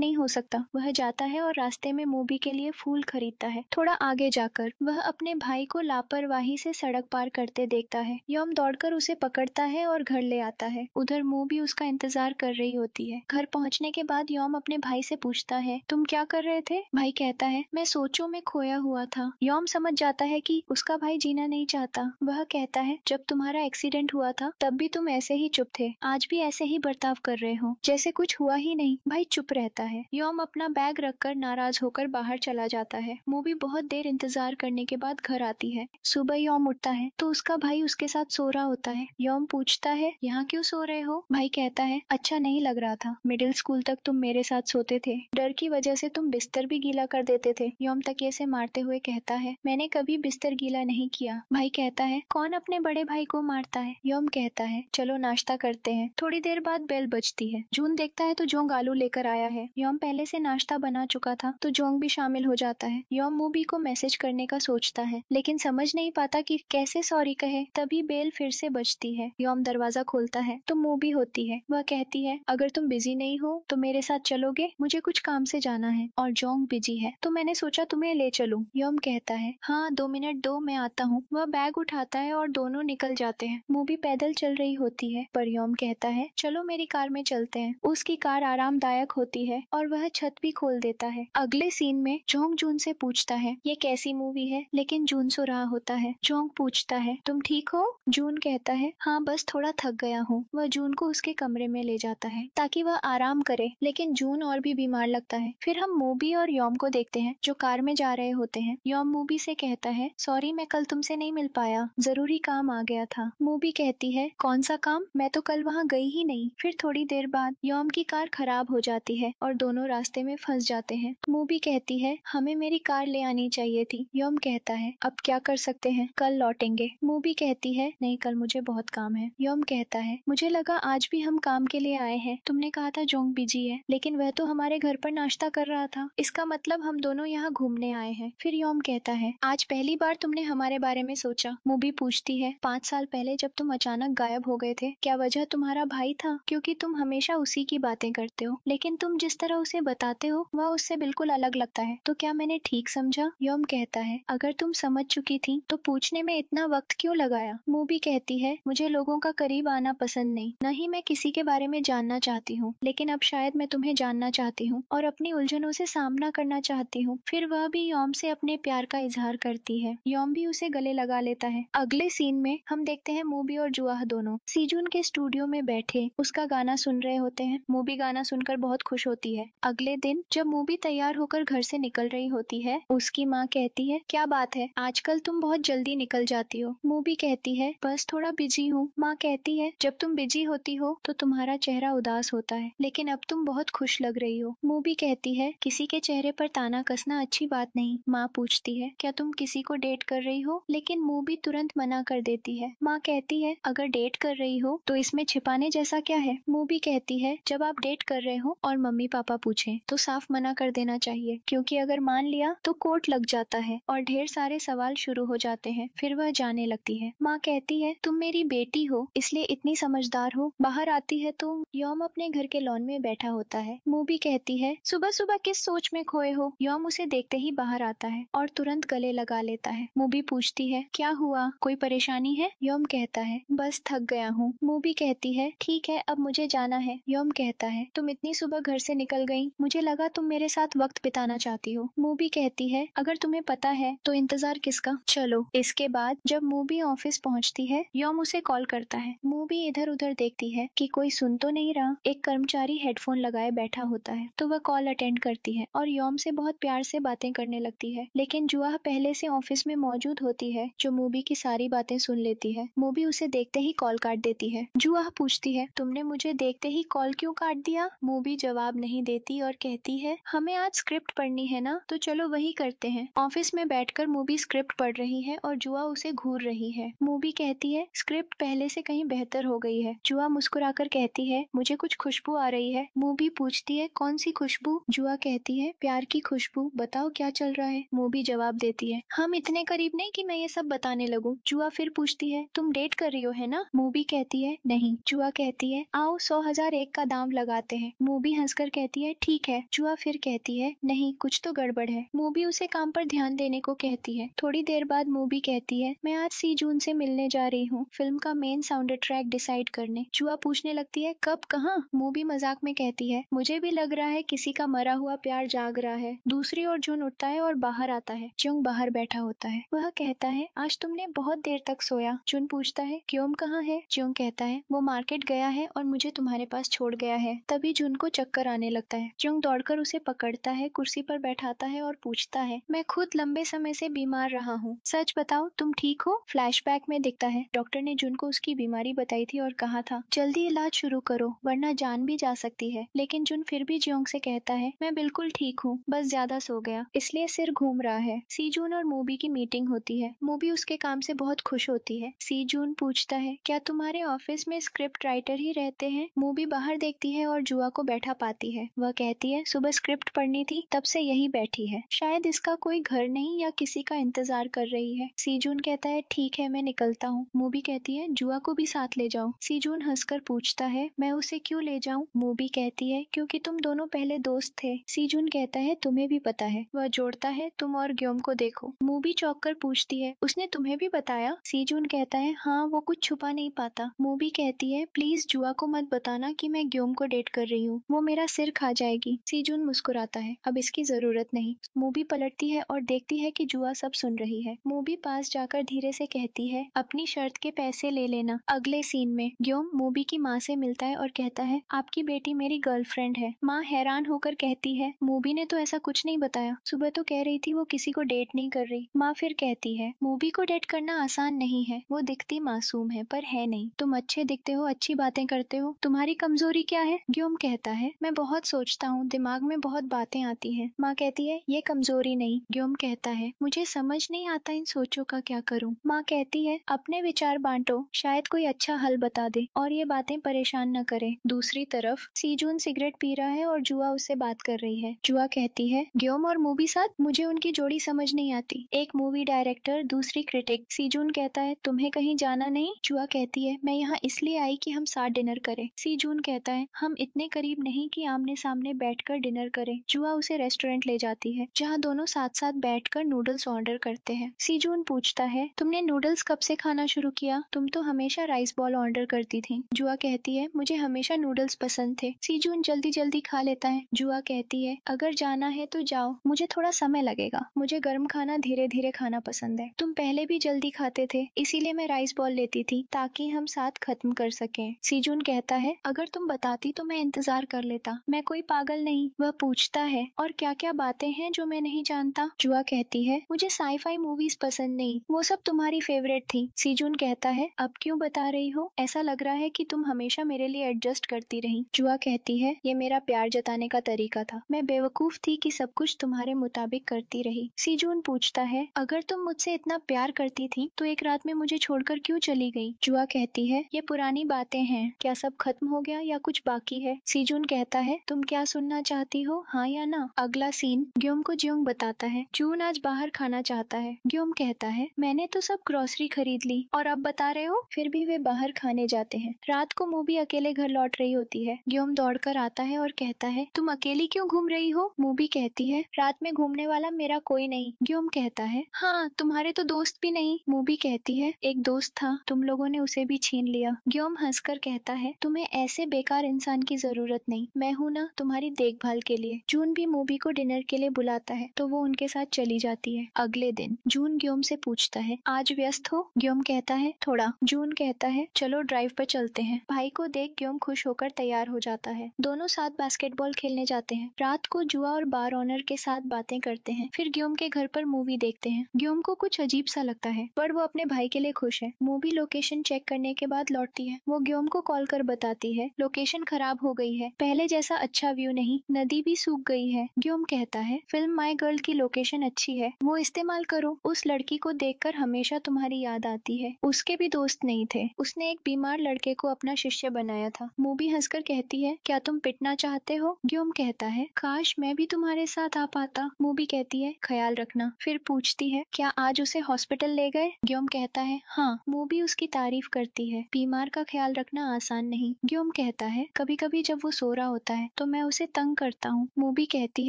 नहीं हो सकता। वह जाता है और रास्ते में मूवी के लिए फूल खरीदता है। थोड़ा आगे जाकर वह अपने भाई को लापरवाही से सड़क पार करते देखता है। यॉम दौड़कर उसे पकड़ता है और घर ले आता है। उधर मूवी उसका इंतजार कर रही होती है। घर पहुंचने के बाद यॉम अपने भाई से पूछता है, तुम क्या कर रहे थे? भाई कहता है, मैं सोचों में खोया हुआ था। यॉम समझ जाता है कि उसका भाई जीना नहीं चाहता। वह कहता है, जब तुम्हारा एक्सीडेंट हुआ था तब भी तुम ऐसे ही चुप थे, आज भी ऐसे ही बर्ताव कर रहे हो, जैसे कुछ हुआ ही नहीं। भाई चुप रहता है। यॉम अपना बैग रखकर नाराज होकर बाहर चला जाता है। मूवी बहुत देर इंतजार करने के बाद घर आती है। सुबह यॉम उठता है तो उसका भाई उसके साथ सो रहा होता है। यॉम पूछता है, यहाँ क्यों सो रहे हो? भाई कहता है, अच्छा नहीं लग रहा था, मिडिल स्कूल तक तुम मेरे साथ सोते थे, डर की वजह से तुम बिस्तर भी गीला कर देते थे। यॉम तकिए से मारते हुए कहता है, मैंने कभी बिस्तर गीला नहीं किया। भाई कहता है, कौन अपने बड़े भाई को मारता है? यॉम कहता है, चलो नाश्ता करते हैं। थोड़ी देर बाद बेल बजती है। जून देखता है तो जोंग आलू लेकर आया है। यॉम पहले से नाश्ता बना चुका था तो जोंग भी शामिल हो जाता है। यॉम मूवी को मैसेज करने का सोचता है लेकिन समझ नहीं पाता कि कैसे सॉरी कहे। तभी बेल फिर से बजती है। यॉम दरवाजा खोलता है तो मूवी होती है। वह कहती है, अगर तुम बिजी नहीं हो तो मेरे साथ चलोगे, मुझे कुछ काम से जाना है। और जोंग बिजी है तो मैंने सोचा तुम्हें ले चलूं। यॉम कहता है, हाँ 2 मिनट दो, मैं आता हूँ। वह बैग उठाता है और दोनों निकल जाते हैं। मूवी पैदल चल रही होती है पर यॉम कहता है, चलो मेरी कार में चलते हैं। उसकी कार आरामदायक होती है और वह छत भी खोल देता है। अगले सीन में जोंग जून से पूछता है, ये कैसी मूवी है? लेकिन जून सो रहा होता है। जोंग पूछता है, तुम ठीक हो? जून कहता है, हाँ बस थोड़ा थक गया हूँ। वह जून को उसके कमरे में ले जाता है ताकि वह आराम करे, लेकिन जून और भी बीमार लगता है। फिर हम मूवी और यॉम को देखते हैं जो कार में जा रहे होते हैं। यॉम मूवी से कहता है, सॉरी मैं कल तुमसे नहीं मिल पाया, जरूरी काम आ गया था। मूवी कहती है, कौन सा काम? मैं तो कल वहाँ गई ही नहीं। फिर थोड़ी देर बाद यॉम की कार खराब हो जाती है और दोनों रास्ते में फंस जाते हैं। मूवी कहती है, हमें मेरी कार ले आनी चाहिए थी। यॉम कहता है, अब क्या कर सकते हैं, कल लौटेंगे। मूवी कहती है, नहीं कल मुझे बहुत काम है। यॉम कहता है, मुझे लगा आज भी हम काम के लिए आए हैं। तुमने कहा था जोंग बिजी है, लेकिन वह तो हमारे घर पर नाश्ता कर रहा था, इसका मतलब हम दोनों यहाँ घूमने आए हैं। फिर यॉम कहता है, आज पहली बार तुमने हमारे बारे में सोचा। मूवी पूछती है, 5 साल पहले जब तुम अचानक गायब हो गए थे, क्या वजह तुम्हारा भाई था? क्योंकि तुम हमेशा उसी की बातें करते हो, लेकिन तुम जिस तरह उसे बताते हो वह उससे बिल्कुल अलग लगता है। तो क्या मैंने ठीक समझा? यॉम कहता है, अगर तुम समझ चुकी थी तो पूछने में इतना वक्त क्यों लगाया? मूवी कहती है, मुझे लोगों का करीब आना पसंद नहीं, न ही मैं किसी के बारे में जानना चाहती हूँ, लेकिन अब शायद मैं तुम्हें जानना चाहती हूँ और अपनी उलझनों से सामना करना चाहती हूँ। फिर वह भी यॉम से अपने प्यार का इजहार करती है। यॉम भी उसे गले लगा लेता है। अगले सीन में हम देखते हैं मूवी और जुआ दोनों सीजून के स्टूडियो में बैठे उसका गाना सुन रहे होते हैं। मूवी गाना सुनकर बहुत खुश होती है। अगले दिन जब मूवी तैयार होकर घर से निकल रही होती है, उसकी माँ कहती है, क्या बात है आजकल तुम बहुत जल्दी निकल जाती हो? मूवी कहती है, बस थोड़ा बिजी हूँ। माँ कहती है, जब तुम बिजी होती हो तो तुम्हारा चेहरा उदास होता है, लेकिन अब तुम बहुत खुश लग रही हो। मूवी कहती है, किसी के चेहरे पर ताना कसना अच्छी बात नहीं। माँ पूछती है, क्या तुम किसी को डेट कर रही हो? लेकिन मूवी तुरंत मना कर देती है। माँ कहती है, अगर डेट कर रही हो तो इसमें छिपाने जैसा क्या है? मूवी कहती है, जब आप डेट कर रहे हो और मम्मी पापा पूछें तो साफ मना कर देना चाहिए, क्योंकि अगर मान लिया तो कोर्ट लग जाता है और ढेर सारे सवाल शुरू हो जाते हैं। फिर वह जाने लगती है। माँ कहती है, तुम मेरी बेटी हो इसलिए इतनी समझदार हो। बाहर आती है तो यॉम अपने घर के लॉन में बैठा होता है। मूवी कहती है, सुबह सुबह किस सोच में खोए हो? यॉम उसे देखते ही बाहर आता है और तुरंत गले लगा लेता है। मूवी पूछती है, क्या हुआ, कोई परेशानी है? यॉम कहता है, बस थक गया हूँ। मूवी कहती है, ठीक है अब मुझे जाना है। यॉम कहता है, तुम इतनी सुबह घर से निकल गई, मुझे लगा तुम मेरे साथ वक्त बिताना चाहती हो। मूवी कहती है, अगर तुम्हें पता है तो इंतजार किसका, चलो। इसके बाद जब मूवी ऑफिस पहुंचती है, यॉम उसे कॉल करता है। मूवी इधर उधर देखती है कि कोई सुन तो नहीं रहा। एक कर्मचारी हेडफोन लगाए बैठा होता है तो वह कॉल अटेंड करती है और यॉम से बहुत प्यार से बातें करने लगती है, लेकिन जुआ पहले से ऑफिस में मौजूद होती है जो मूवी की सारी बातें सुन लेती है। मूवी उसे देखते ही कॉल काट देती है। जुआ पूछती है, तुमने मुझे देखते ही कॉल क्यों काट दिया? मूवी जवाब नहीं देती और कहती है हमें आज स्क्रिप्ट पढ़नी है ना, तो चलो वही करते हैं। ऑफिस में बैठकर मूवी स्क्रिप्ट पढ़ रही है और जुआ उसे घूर रही है। मूवी कहती है स्क्रिप्ट पहले से कहीं बेहतर हो गई है। जुआ मुस्कुराकर कहती है मुझे कुछ खुशबू आ रही है। मूवी पूछती है कौन सी खुशबू? जुआ कहती है प्यार की खुशबू, बताओ क्या चल रहा है? मूवी जवाब देती है हम इतने करीब नहीं कि मैं ये सब बताने लगूं। जुआ फिर पूछती है तुम डेट कर रही हो है ना? मूवी कहती है नहीं। जुआ कहती है आओ 100,001 का दाम लगाते हैं। मूवी हंसकर कहती है ठीक है। जुआ फिर कहती है नहीं कुछ तो गड़बड़ है। मूवी उसे काम पर ध्यान देने को कहती है। थोड़ी देर बाद मूवी कहती है मैं आज सी जून से मिलने जा रही हूँ फिल्म का मेन साउंड ट्रैक डिसाइड करने। जुआ पूछने लगती है कब, कहाँ? मूवी मजाक में कहती है मुझे भी लग रहा है किसी का मरा हुआ प्यार जाग रहा है। दूसरी ओर जून उठता है और बाहर आता है। ज्योंग बाहर बैठा होता है। वह कहता है आज तुमने बहुत देर तक सोया। जून पूछता है क्यों कहाँ है? ज्योंग कहता है वो मार्केट गया है और मुझे तुम्हारे पास छोड़ गया है। तभी जून को चक्कर आने लगता है। ज्योंग दौड़कर उसे पकड़ता है, कुर्सी पर बैठाता है और पूछता है मैं खुद लंबे समय से बीमार रहा हूँ, सच बताओ तुम ठीक हो? फ्लैशबैक में दिखता है डॉक्टर ने जून को उसकी बीमारी बताई थी और कहा था जल्दी इलाज शुरू करो वरना जान भी जा सकती है। लेकिन जून फिर भी ज्योंग से कहता है मैं बिल्कुल ठीक हूँ, बस ज्यादा सो गया इसलिए सिर घूम रहा है। सी जून और मूवी की मीटिंग होती है। मूवी उसके काम से बहुत खुश होती है। सी जून पूछता है क्या तुम्हारे ऑफिस में स्क्रिप्ट राइटर ही रहते हैं? मूवी बाहर देखती है और जुआ को बैठा पाती है। वह कहती है सुबह स्क्रिप्ट पढ़नी थी तब से यही बैठी है, शायद इसका कोई घर नहीं या किसी का इंतजार कर रही है। सी जून कहता है ठीक है मैं निकलता हूँ। मूवी कहती है जुआ को भी साथ ले जाओ। सी जून हंसकर पूछता है मैं उसे क्यों ले जाऊं? मूवी कहती है क्योंकि तुम दोनों पहले दोस्त थे। सी जून कहता है तुम्हें भी पता है। वह जोड़ता है तुम और ग्योम को देखो। मूवी चौंक कर पूछती है उसने तुम्हें भी बताया? सी जून कहता है हाँ वो कुछ छुपा नहीं पाता। मूवी कहती है प्लीज जुआ को मत बताना कि मैं ग्योम को डेट कर रही हूँ, वो मेरा सिर खा जाएगी। सी जून मुस्कुराता है अब इसकी जरूरत नहीं। मूवी पलटती है और देखती है कि जुआ सब सुन रही है। मूवी पास जाकर धीरे से कहती है अपनी शर्त के पैसे ले लेना। अगले सीन में ग्योम मूवी की माँ से मिलता है और कहता है आपकी बेटी मेरी गर्लफ्रेंड है। माँ हैरान होकर कहती है मूवी ने तो ऐसा कुछ नहीं बताया, सुबह तो कह रही थी वो किसी को डेट नहीं कर रही। माँ फिर कहती है मूवी को डेट करना आसान नहीं है, वो दिखती मासूम है पर है नहीं। तुम अच्छे दिखते हो, अच्छी बातें करते हो, तुम्हारी कमजोरी क्या है? ग्योम कहता है मैं बहुत सोचता हूँ, दिमाग में बहुत बातें आती हैं। माँ कहती है ये कमजोरी नहीं। ग्योम कहता है मुझे समझ नहीं आता इन सोचों का क्या करूँ। माँ कहती है अपने विचार बांटो, शायद कोई अच्छा हल बता दे और ये बातें परेशान न करे। दूसरी तरफ सीजून सिगरेट पी रहा है और जुआ उससे बात कर रही है। जुआ कहती है ग्योम और मूवी साथ, मुझे उनकी जोड़ी समझ नहीं आती, एक मूवी डायरेक्टर दूसरी क्रिटिक। सीजून कहता है तुम्हें कहीं जाना नहीं? जुआ कहती है मैं यहाँ इसलिए आई कि हम साथ डिनर करें। सीजून कहता है हम इतने करीब नहीं कि आमने सामने बैठकर डिनर करें। जुआ उसे रेस्टोरेंट ले जाती है जहाँ दोनों साथ साथ बैठकर नूडल्स ऑर्डर करते हैं। सीजून पूछता है तुमने नूडल्स कब से खाना शुरू किया? तुम तो हमेशा राइस बॉल ऑर्डर करती थी। जुआ कहती है मुझे हमेशा नूडल्स पसंद थे। सीजून जल्दी जल्दी खा लेता है। जुआ कहती है अगर जाना है तो जाओ, मुझे थोड़ा समय लगेगा, मुझे गर्म खाना धीरे धीरे खाना पसंद है। तुम पहले भी जल्दी खाते थे इसीलिए मैं राइस बॉल लेती थी ताकि हम साथ खत्म कर सकें। सीजून कहता है अगर तुम बताती तो मैं इंतजार कर लेता, मैं कोई पागल नहीं। वह पूछता है और क्या क्या बातें हैं जो मैं नहीं जानता? जुआ कहती है मुझे साईफाई मूवीज पसंद नहीं, वो सब तुम्हारी फेवरेट थी। सीजून कहता है अब क्यों बता रही हो? ऐसा लग रहा है कि तुम हमेशा मेरे लिए एडजस्ट करती रही। जुआ कहती है ये मेरा प्यार जताने का तरीका था, मैं बेवकूफ थी कि सब कुछ तुम्हारे मुताबिक करती रही। सीजून पूछता है अगर तुम मुझसे इतना प्यार करती थी तो एक रात में मुझे छोड़कर क्यों चली गई? जुआ कहती है ये पुरानी बातें हैं, क्या सब खत्म हो गया या कुछ बाकी है? सीजून कहता है तुम क्या सुनना चाहती हो, हाँ या ना? अगला सीन ग्योम को ज्योंग बताता है जून आज बाहर खाना चाहता है। ग्योम कहता है मैंने तो सब ग्रोसरी खरीद ली और अब बता रहे हो? फिर भी वे बाहर खाने जाते हैं। रात को मूवी अकेले घर लौट रही होती है। ग्योम दौड़कर आता है और कहता है तुम अकेली क्यों घूम रही हो? मूवी कहती है रात में घूमने वाला मेरा कोई नहीं। ग्योम कहता है हाँ तुम्हारे तो दोस्त भी नहीं। मूवी कहती है एक दोस्त था, तुम लोगों ने उसे भी छीन लिया। ग्योम हंसकर कहता है तुम्हें ऐसे बेकार इंसान की जरूरत नहीं, मैं हूँ ना तुम्हारी देखभाल के लिए। जून भी मूवी को डिनर के लिए बुलाता है तो वो उनके साथ चली जाती है। अगले दिन जून ग्योम से पूछता है आज व्यस्त हो? ग्योम कहता है थोड़ा। जून कहता है चलो ड्राइव पर चलते हैं। भाई को देख ग्योम खुश होकर तैयार हो जाता है। दोनों साथ बास्केटबॉल खेलने जाते हैं। रात को जुआ और बार ऑनर के साथ बातें करते हैं। फिर ग्योम के घर पर मूवी देखते हैं। ग्योम को कुछ अजीब सा लगता है पर वो अपने भाई के लिए खुश है। मूवी लोकेशन चेक करने के बाद लौटती है। वो ग्योम को कॉल कर बताती है लोकेशन खराब हो गई है, पहले जैसा अच्छा व्यू नहीं, नदी भी सूख गई है। ग्योम कहता है फिल्म माई गर्ल की लोकेशन अच्छी है, वो इस्तेमाल करो। उस लड़की को देखकर हमेशा तुम्हारी याद आती है। उसके भी दोस्त नहीं थे, उसने एक बीमार लड़के को अपना शिष्य बनाया था। मूवी हंसकर कहती है क्या तुम पिटना चाहते हो? ग्योम कहता है काश मैं भी तुम्हारे साथ आ पाता। मूवी कहती है ख्याल रखना। फिर पूछती है क्या आज उसे हॉस्पिटल ले गए? ग्योम कहता है हाँ। मूवी उसकी तारीफ करती है। बीमार का ख्याल रखना आसान नहीं। ग्योम कहता है कभी कभी जब वो सो रहा होता है तो मैं उसे तंग करता हूँ। मूवी कहती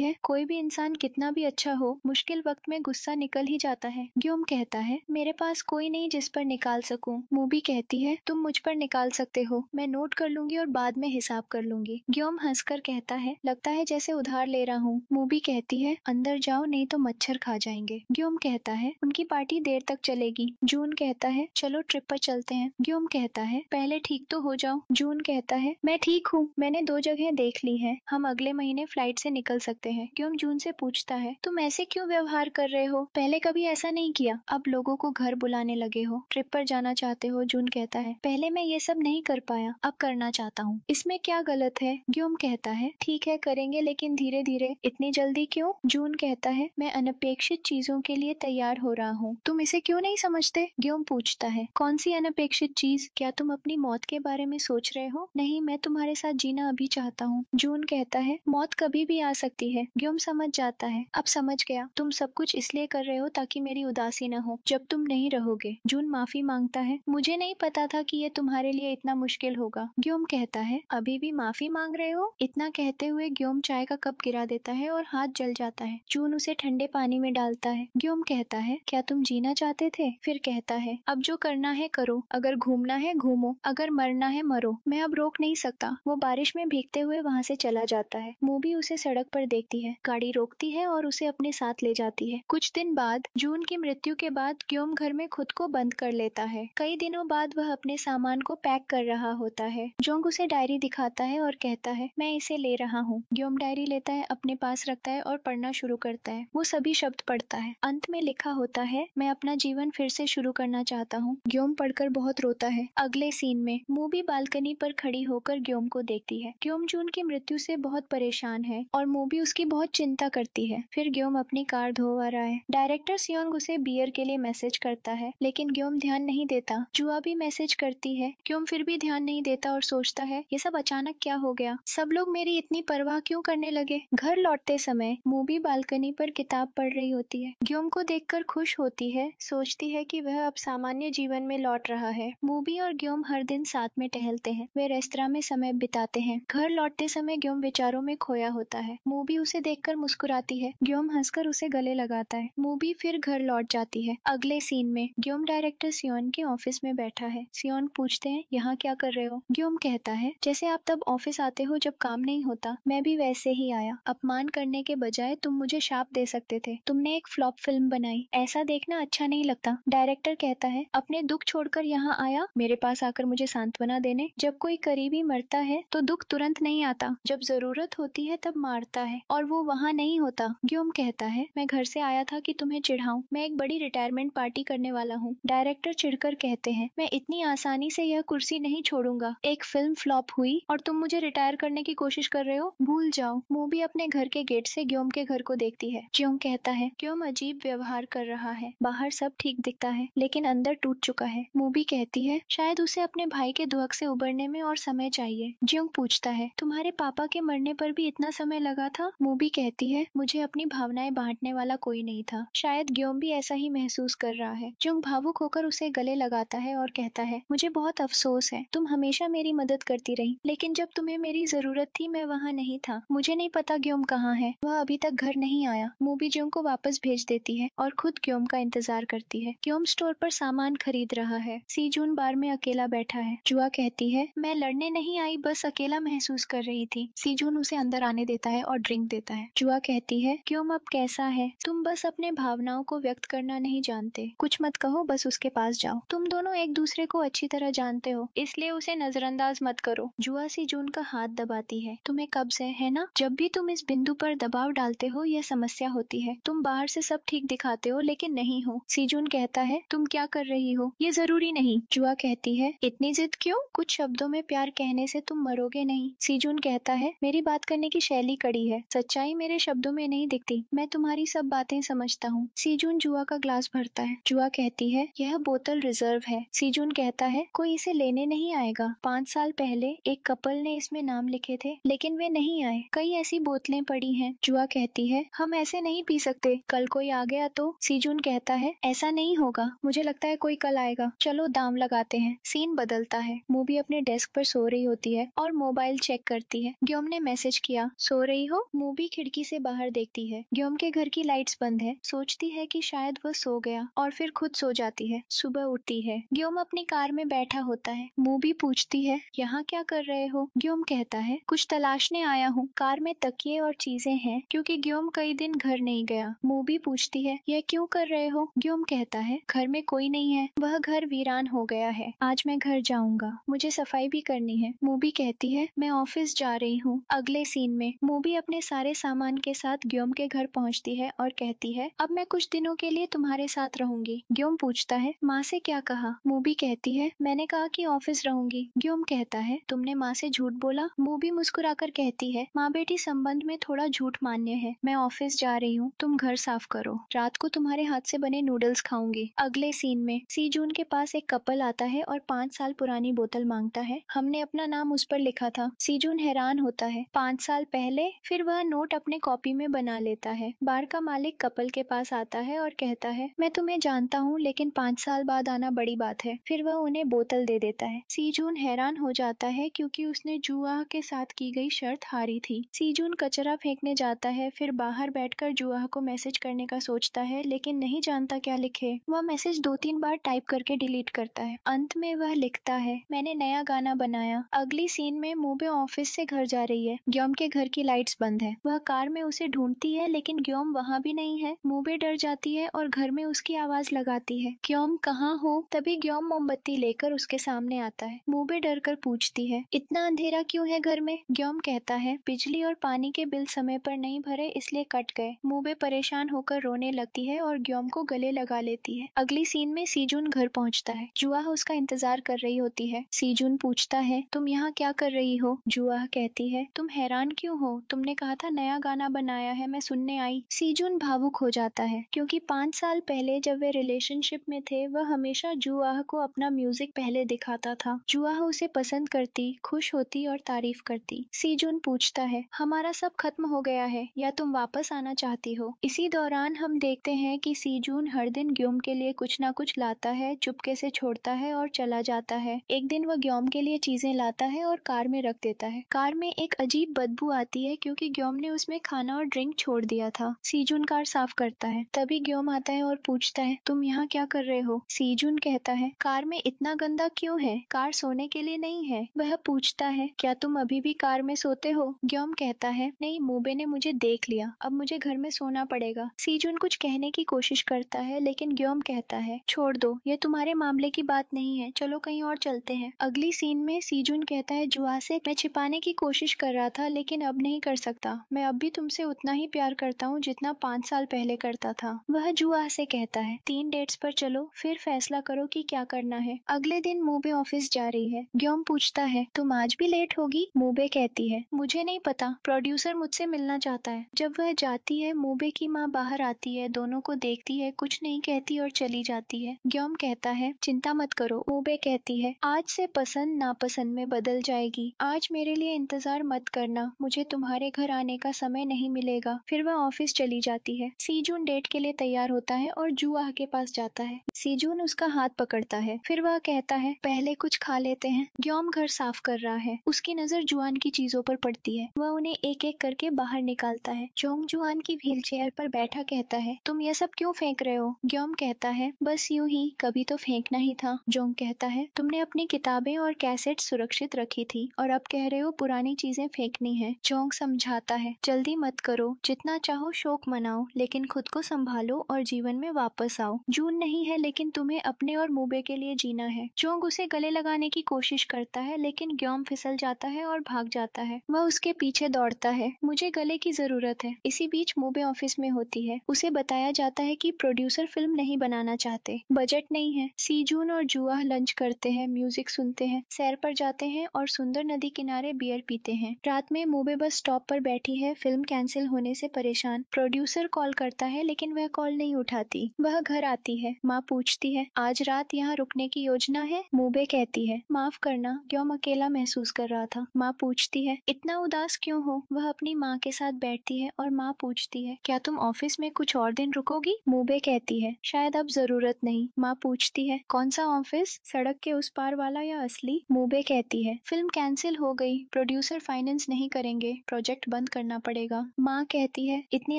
है कोई भी इंसान कितना भी अच्छा हो, मुश्किल वक्त में गुस्सा निकल ही जाता है। ग्योम कहता है मेरे पास कोई नहीं जिस पर निकाल सकूं। मूवी कहती है तुम मुझ पर निकाल सकते हो, मैं नोट कर लूंगी और बाद में हिसाब कर लूंगी। ग्योम हंसकर कहता है लगता है जैसे उधार ले रहा हूँ। मूवी कहती है अंदर जाओ नहीं तो मच्छर खा जाएंगे। ग्योम कहता है उनकी पार्टी देर तक चलेगी। जून कहता है चलो ट्रिप पर चलते हैं। ग्योम कहता है पहले ठीक तो हो जाओ। जून कहता है मैं ठीक हूँ, मैंने 2 जगह देख ली है, हम अगले महीने फ्लाइट से निकल सकते हैं। ग्योम जून से पूछता है तुम ऐसे क्यों व्यवहार कर रहे हो, पहले कभी ऐसा नहीं किया, अब लोगों को घर बुलाने लगे हो, ट्रिप पर जाना चाहते हो। जून कहता है पहले मैं ये सब नहीं कर पाया, अब करना चाहता हूँ, इसमें क्या गलत है? ग्योम कहता है ठीक है करेंगे लेकिन धीरे धीरे, इतनी जल्दी क्यों? जून कहता है मैं अनपेक्षित चीजों के लिए तैयार हो रहा हूँ, तुम इसे क्यों नहीं समझते? ग्योम पूछता है कौन सी अनपेक्षित चीज? क्या तुम अपनी मौत के बारे में सोच रहे हो? नहीं, मैं तुम्हारे साथ जीना अभी चाहता हूँ। जून कहता है मौत कभी भी आ सकती है। ग्योम समझ जाता है अब समझ गया, तुम सब कुछ इसलिए कर रहे हो ताकि मेरी उदासी न हो जब तुम नहीं रहोगे। जून माफी मांगता है मुझे नहीं पता था कि ये तुम्हारे लिए इतना मुश्किल होगा। ग्योम कहता है अभी भी माफी मांग रहे हो? इतना कहते हुए ग्योम चाय का कप गिरा देता है और हाथ जल जाता है। जून उसे ठंडे पानी में डालता है। ग्योम कहता है क्या तुम जीना चाहते थे? फिर कहता है अब जो करना है करो, अगर घूमना है घूमो, अगर मरना है मरो, मैं अब रोक नहीं सकता। वो बारिश में भीगते हुए वहाँ से चला जाता है। मूवी उसे सड़क पर देखती है, गाड़ी रोकती है और उसे अपने साथ ले जाती है। कुछ दिन बाद जून की मृत्यु के बाद ग्योम घर में खुद को बंद कर लेता है। कई दिनों बाद वह अपने सामान को पैक कर रहा होता है। जोंग उसे डायरी दिखाता है और कहता है मैं इसे ले रहा हूँ। ग्योम डायरी लेता है, अपने पास रखता है और पढ़ना शुरू करता है। वो सभी शब्द पढ़ता है। अंत में लिखा होता है मैं अपना जीवन फिर से शुरू करना चाहता हूँ। ग्योम पढ़कर बहुत रोता है। अगले सीन में मूवी बालकनी पर खड़ी होकर ग्योम को देखती है। ग्योम जून की मृत्यु से बहुत परेशान है और मूवी उसकी बहुत चिंता करती है। फिर ग्योम अपनी कार धो रहा है। डायरेक्टर सियोंग उसे बियर के लिए मैसेज करता है लेकिन ग्योम ध्यान नहीं देता। जुआ भी मैसेज करती है। ग्योम फिर भी ध्यान नहीं देता और सोचता है ये सब अचानक क्या हो गया, सब लोग मेरी इतनी परवाह क्यों करने लगे। घर लौटते समय मूवी बालकनी पर किताब पढ़ रही होती है। ग्योम को देखकर खुश होती है, सोचती है कि वह अब सामान्य जीवन में लौट रहा है। मूवी और ग्योम हर दिन साथ में टहलते हैं। वे रेस्तरां में समय बिताते हैं। घर लौटते समय ग्योम विचारों में खोया होता है। मूवी उसे देखकर मुस्कुराती है। ग्योम हंसकर उसे गले लगाता है। मूवी फिर घर लौट जाती है। अगले सीन में ग्योम डायरेक्टर सियोन के ऑफिस में बैठा है। सियोन पूछते हैं यहाँ क्या कर रहे हो? ग्योम कहता है जैसे आप तब ऑफिस आते हो जब काम नहीं होता, मैं भी वैसे ही आया। अपमान करने के बजाय तुम मुझे शाप दे सकते थे। तुमने एक फ्लॉप फिल्म बनाई, ऐसा देखना अच्छा नहीं लगता। डायरेक्टर कहता है अपने दुख छोड़कर यहाँ आया मेरे पास आकर मुझे सांत्वना देने। जब कोई करीबी मरता है तो दुख तुरंत नहीं आता, जब जरूरत होती है तब मारता है और वो वहाँ नहीं होता। ग्योम कहता है मैं घर से आया था कि तुम्हें चिढ़ाऊं, मैं एक बड़ी रिटायरमेंट पार्टी करने वाला हूँ। डायरेक्टर चिढ़कर कहते हैं मैं इतनी आसानी से यह कुर्सी नहीं छोड़ूंगा। एक फिल्म फ्लॉप हुई और तुम मुझे रिटायर करने की कोशिश कर रहे हो, भूल जाओ। मूवी अपने घर के गेट से ग्योम के घर को देखती है। ज्योंग कहता है ग्योम अजीब व्यवहार कर रहा है, बाहर सब ठीक दिखता है लेकिन अंदर टूट चुका है। मूवी कहती है शायद उसे अपने भाई के दुख से उबरने में और समय चाहिए। ज्योंग पूछता है तुम्हारे पापा के मरने पर भी इतना समय लगा था? मूवी कहती है मुझे अपनी भावनाएं बांटने वाला कोई नहीं था, शायद ग्योम भी ऐसा ही महसूस कर रहा है। ज्योंग भावुक होकर उसे गले लगाता है और कहता है मुझे बहुत अफसोस है, तुम हमेशा मेरी मदद करती रही लेकिन जब तुम्हें मेरी जरूरत थी मैं वहाँ नहीं था। मुझे नहीं पता ग्योम कहाँ है, वह अभी तक घर नहीं आया। मूवी ज्योंग को वापस भेज देती है और खुद ग्योम का इंतजार करती है। ग्योम स्टोर पर सामान खरीद रहा है। सी जून बार में अकेला बैठा है। जुआ कहती है मैं लड़ने नहीं आई, बस अकेला महसूस कर रही थी। सी जून उसे अंदर आने देता है और ड्रिंक देता है। जुआ कहती है ग्योम अब कैसा है? तुम बस अपने भावनाओं को व्यक्त करना नहीं जानते, कुछ मत कहो, बस उसके पास जाओ। तुम दोनों एक दूसरे को अच्छी तरह जानते हो, इसलिए उसे नजरअंदाज मत करो। जुआ सी जून का हाथ दबाती है। तुम्हें कब्ज है ना? जब भी तुम इस बिंदु पर दबाव डालते हो यह समस्या होती है। तुम बाहर से सब ठीक दिखाते हो लेकिन नहीं हो। सी जून कहता है तुम क्या कर रही हो, ये जरूरी नहीं। जुआ कहती है इतनी जिद क्यों? कुछ शब्दों में प्यार कहने से तुम मरोगे नहीं। सीजून कहता है, मेरी बात करने की शैली कड़ी है, सच्चाई मेरे शब्दों में नहीं दिखती, मैं तुम्हारी सब बातें समझता हूँ। सीजून जुआ का ग्लास भरता है। जुआ कहती है, यह बोतल रिजर्व है। सीजून कहता है, कोई इसे लेने नहीं आएगा। 5 साल पहले एक कपल ने इसमें नाम लिखे थे, लेकिन वे नहीं आए। कई ऐसी बोतलें पड़ी हैं। जुआ कहती है, हम ऐसे नहीं पी सकते, कल कोई आ गया तो। सीजून कहता है, ऐसा नहीं होगा, मुझे लगता है कोई कल आएगा, चलो दाम लगाते हैं। सीन बदलता है। मूवी अपने डेस्क पर सो रही होती है और मोबाइल चेक करती है। ग्योम ने मैसेज किया, सो रही हो? मूवी खिड़की से बाहर देखती है। ग्योम के घर की लाइट्स बंद है। सोचती है कि शायद वह सो गया और फिर खुद सो जाती है। सुबह उठती है। ग्योम अपनी कार में बैठा होता है। मूवी पूछती है, यहाँ क्या कर रहे हो? ग्योम कहता है, कुछ तलाशने आया हूँ। कार में तकिए और चीजें हैं क्योंकि ग्योम कई दिन घर नहीं गया। मूवी पूछती है, यह क्यों कर रहे हो? ग्योम कहता है, घर में कोई नहीं है, वह घर वीरान हो गया है, आज मैं घर जाऊंगा, मुझे सफाई भी करनी है। मूवी कहती है, मैं ऑफिस जा रही हूँ। अगले सीन में मूवी अपने सारे सामान के साथ ग्योम के घर पहुँचती है और कहती है, अब मैं कुछ दिनों के लिए तुम्हारे साथ रहूंगी। ग्योम पूछता है, माँ से क्या कहा? मूवी कहती है, मैंने कहा कि ऑफिस रहूंगी। ग्योम कहता है, तुमने माँ से झूठ बोला? मूवी मुस्कुराकर कहती है, माँ बेटी संबंध में थोड़ा झूठ मान्य है, मैं ऑफिस जा रही हूँ, तुम घर साफ करो, रात को तुम्हारे हाथ से बने नूडल्स खाऊंगी। अगले सीन में सीजून के पास एक कपल आता है और 5 साल पुरानी बोतल मांगता है। हमने अपना नाम उस पर लिखा था। सीजून हैरान होता है, 5 साल पहले? फिर वह नोट अपने कॉपी में बना लेता है। बार का मालिक कपल के पास आता है और कहता है, मैं तुम्हें जानता हूँ, लेकिन 5 साल बाद आना बड़ी बात है। फिर वह उन्हें बोतल दे देता है। सीजून हैरान हो जाता है क्योंकि उसने जुआ के साथ की गई शर्त हारी थी। सीजून कचरा फेंकने जाता है, फिर बाहर बैठकर जुआ को मैसेज करने का सोचता है, लेकिन नहीं जानता क्या लिखे। वह मैसेज 2-3 बार टाइप करके डिलीट करता है। अंत में वह लिखता है, मैंने नया गाना बनाया। अगली सीन में मूवी ऑफिस से घर जा रही है। ग्योम के घर की लाइट्स बंद है। वह कार में उसे ढूंढती है, लेकिन ग्योम वहाँ भी नहीं है। मूवी डर जाती है और घर में उसकी आवाज लगाती है, ग्योम कहाँ हो? तभी ग्योम मोमबत्ती लेकर उसके सामने आता है। मूवी डर कर पूछती है, इतना अंधेरा क्यों है घर में? ग्योम कहता है, बिजली और पानी के बिल समय पर नहीं भरे इसलिए कट गए। मूवी परेशान होकर रोने लगती है और ग्योम को गले लगा लेती है। अगली सीन में सीजून घर पहुंचता है। जुआ उसका इंतजार कर रही होती है। सीजून पूछता है, तुम यहाँ क्या कर रही हो? जुआ कहती है, तुम हैरान क्यों हो? तुमने कहा था नया गाना बनाया है, मैं सुनने आई। सीजून भावुक हो जाता है क्योंकि 5 साल पहले जब वे रिलेशनशिप में थे, वह हमेशा जुआ को अपना म्यूजिक पहले दिखाता था। जुआ उसे पसंद करती, खुश होती और तारीफ करती। सीजून पूछता है, हमारा सब खत्म हो गया है या तुम वापस आना चाहती हो? इसी दौरान हम देखते हैं कि सीजून हर दिन ग्योम के लिए कुछ ना कुछ लाता है, चुपके से छोड़ता है और चला जाता है। एक दिन वह ग्योम के लिए चीजें लाता है और कार में रख देता है। कार में एक अजीब बदबू आती है क्योंकि ग्योम ने उसमें खाना और ड्रिंक छोड़ दिया था। सीजून कार साफ करता है। तभी ग्योम आता है और पूछता है, तुम यहाँ क्या कर रहे हो? सीजून कहता है, कार में इतना गंदा क्यों है? कार सोने के लिए नहीं है। वह पूछता है, क्या तुम अभी भी कार में सोते हो? ग्योम कहता है, नहीं, मूबे ने मुझे देख लिया, अब मुझे घर में सोना पड़ेगा। सीजून कुछ कहने की कोशिश करता है, लेकिन ग्योम कहता है, छोड़ दो, ये तुम्हारे मामले की बात नहीं है, चलो कहीं और चलते हैं। अगली सीन में सीजून कहता है जुआ से, मैं छिपाने की कोशिश कर रहा था लेकिन अब नहीं कर सकता, मैं अब भी तुमसे उतना ही प्यार करता हूँ जितना 5 साल पहले करता था। वह जुआ से कहता है, 3 डेट्स पर चलो, फिर फैसला करो कि क्या करना है। अगले दिन मूबे ऑफिस जा रही है। ग्योम पूछता है, तुम आज भी लेट होगी? मूबे कहती है, मुझे नहीं पता, प्रोड्यूसर मुझसे मिलना चाहता है। जब वह जाती है, मूबे की माँ बाहर आती है, दोनों को देखती है, कुछ नहीं कहती और चली जाती है। ग्योम कहता है, चिंता मत करो। मूबे कहती है, आज से पसंद नापसंद में बदल जाएगी, आज मेरे लिए इंतजार मत करना, मुझे तुम्हारे घर आने का समय नहीं मिलेगा। फिर वह ऑफिस चली जाती है। सीजून डेट के लिए तैयार होता है और जुआ के पास जाता है। सीजून उसका हाथ पकड़ता है, फिर वह कहता है, पहले कुछ खा लेते हैं। ग्योम घर साफ कर रहा है। उसकी नजर जुआन की चीजों पर पड़ती है। वह उन्हें एक एक करके बाहर निकालता है। जोंग जुआन की व्हील चेयर पर बैठा कहता है, तुम यह सब क्यों फेंक रहे हो? ग्योम कहता है, बस यूं ही, कभी तो फेंकना ही था। जोंग कहता है, तुमने अपनी किताबें और कैसेट सुरक्षित रखी थी और अब कह रहे हो पुरानी चीजें फेंकनी है। जोंग समझाता है, जल्दी मत करो, जितना चाहो शोक मनाओ, लेकिन खुद को संभालो और जीवन में वापस आओ। जून नहीं है, लेकिन तुम्हें अपने और मूबे के लिए जीना है। जोंग उसे गले लगाने की कोशिश करता है, लेकिन ग्योम फिसल जाता है और भाग जाता है। वह उसके पीछे दौड़ता है, मुझे गले की जरूरत है। इसी बीच मूबे ऑफिस में होती है। उसे बताया जाता है कि प्रोड्यूसर फिल्म नहीं बनाना चाहते, बजट नहीं है। सीजून और जुआ लंच करते हैं, म्यूजिक सुनते हैं, सैर पर जाते जाते हैं और सुंदर नदी किनारे बियर पीते हैं। रात में मूबे बस स्टॉप पर बैठी है, फिल्म कैंसिल होने से परेशान। प्रोड्यूसर कॉल करता है लेकिन वह कॉल नहीं उठाती। वह घर आती है। माँ पूछती है, आज रात यहाँ रुकने की योजना है? मूबे कहती है, माफ करना, ग्योम अकेला महसूस कर रहा था। माँ पूछती है, इतना उदास क्यों हो? वह अपनी माँ के साथ बैठती है और माँ पूछती है, क्या तुम ऑफिस में कुछ और दिन रुकोगी? मूबे कहती है, शायद अब जरूरत नहीं। माँ पूछती है, कौन सा ऑफिस, सड़क के उस पार वाला या असली? मूबे कहती है, फिल्म कैंसिल हो गई, प्रोड्यूसर फाइनेंस नहीं करेंगे, प्रोजेक्ट बंद करना पड़ेगा। माँ कहती है, इतनी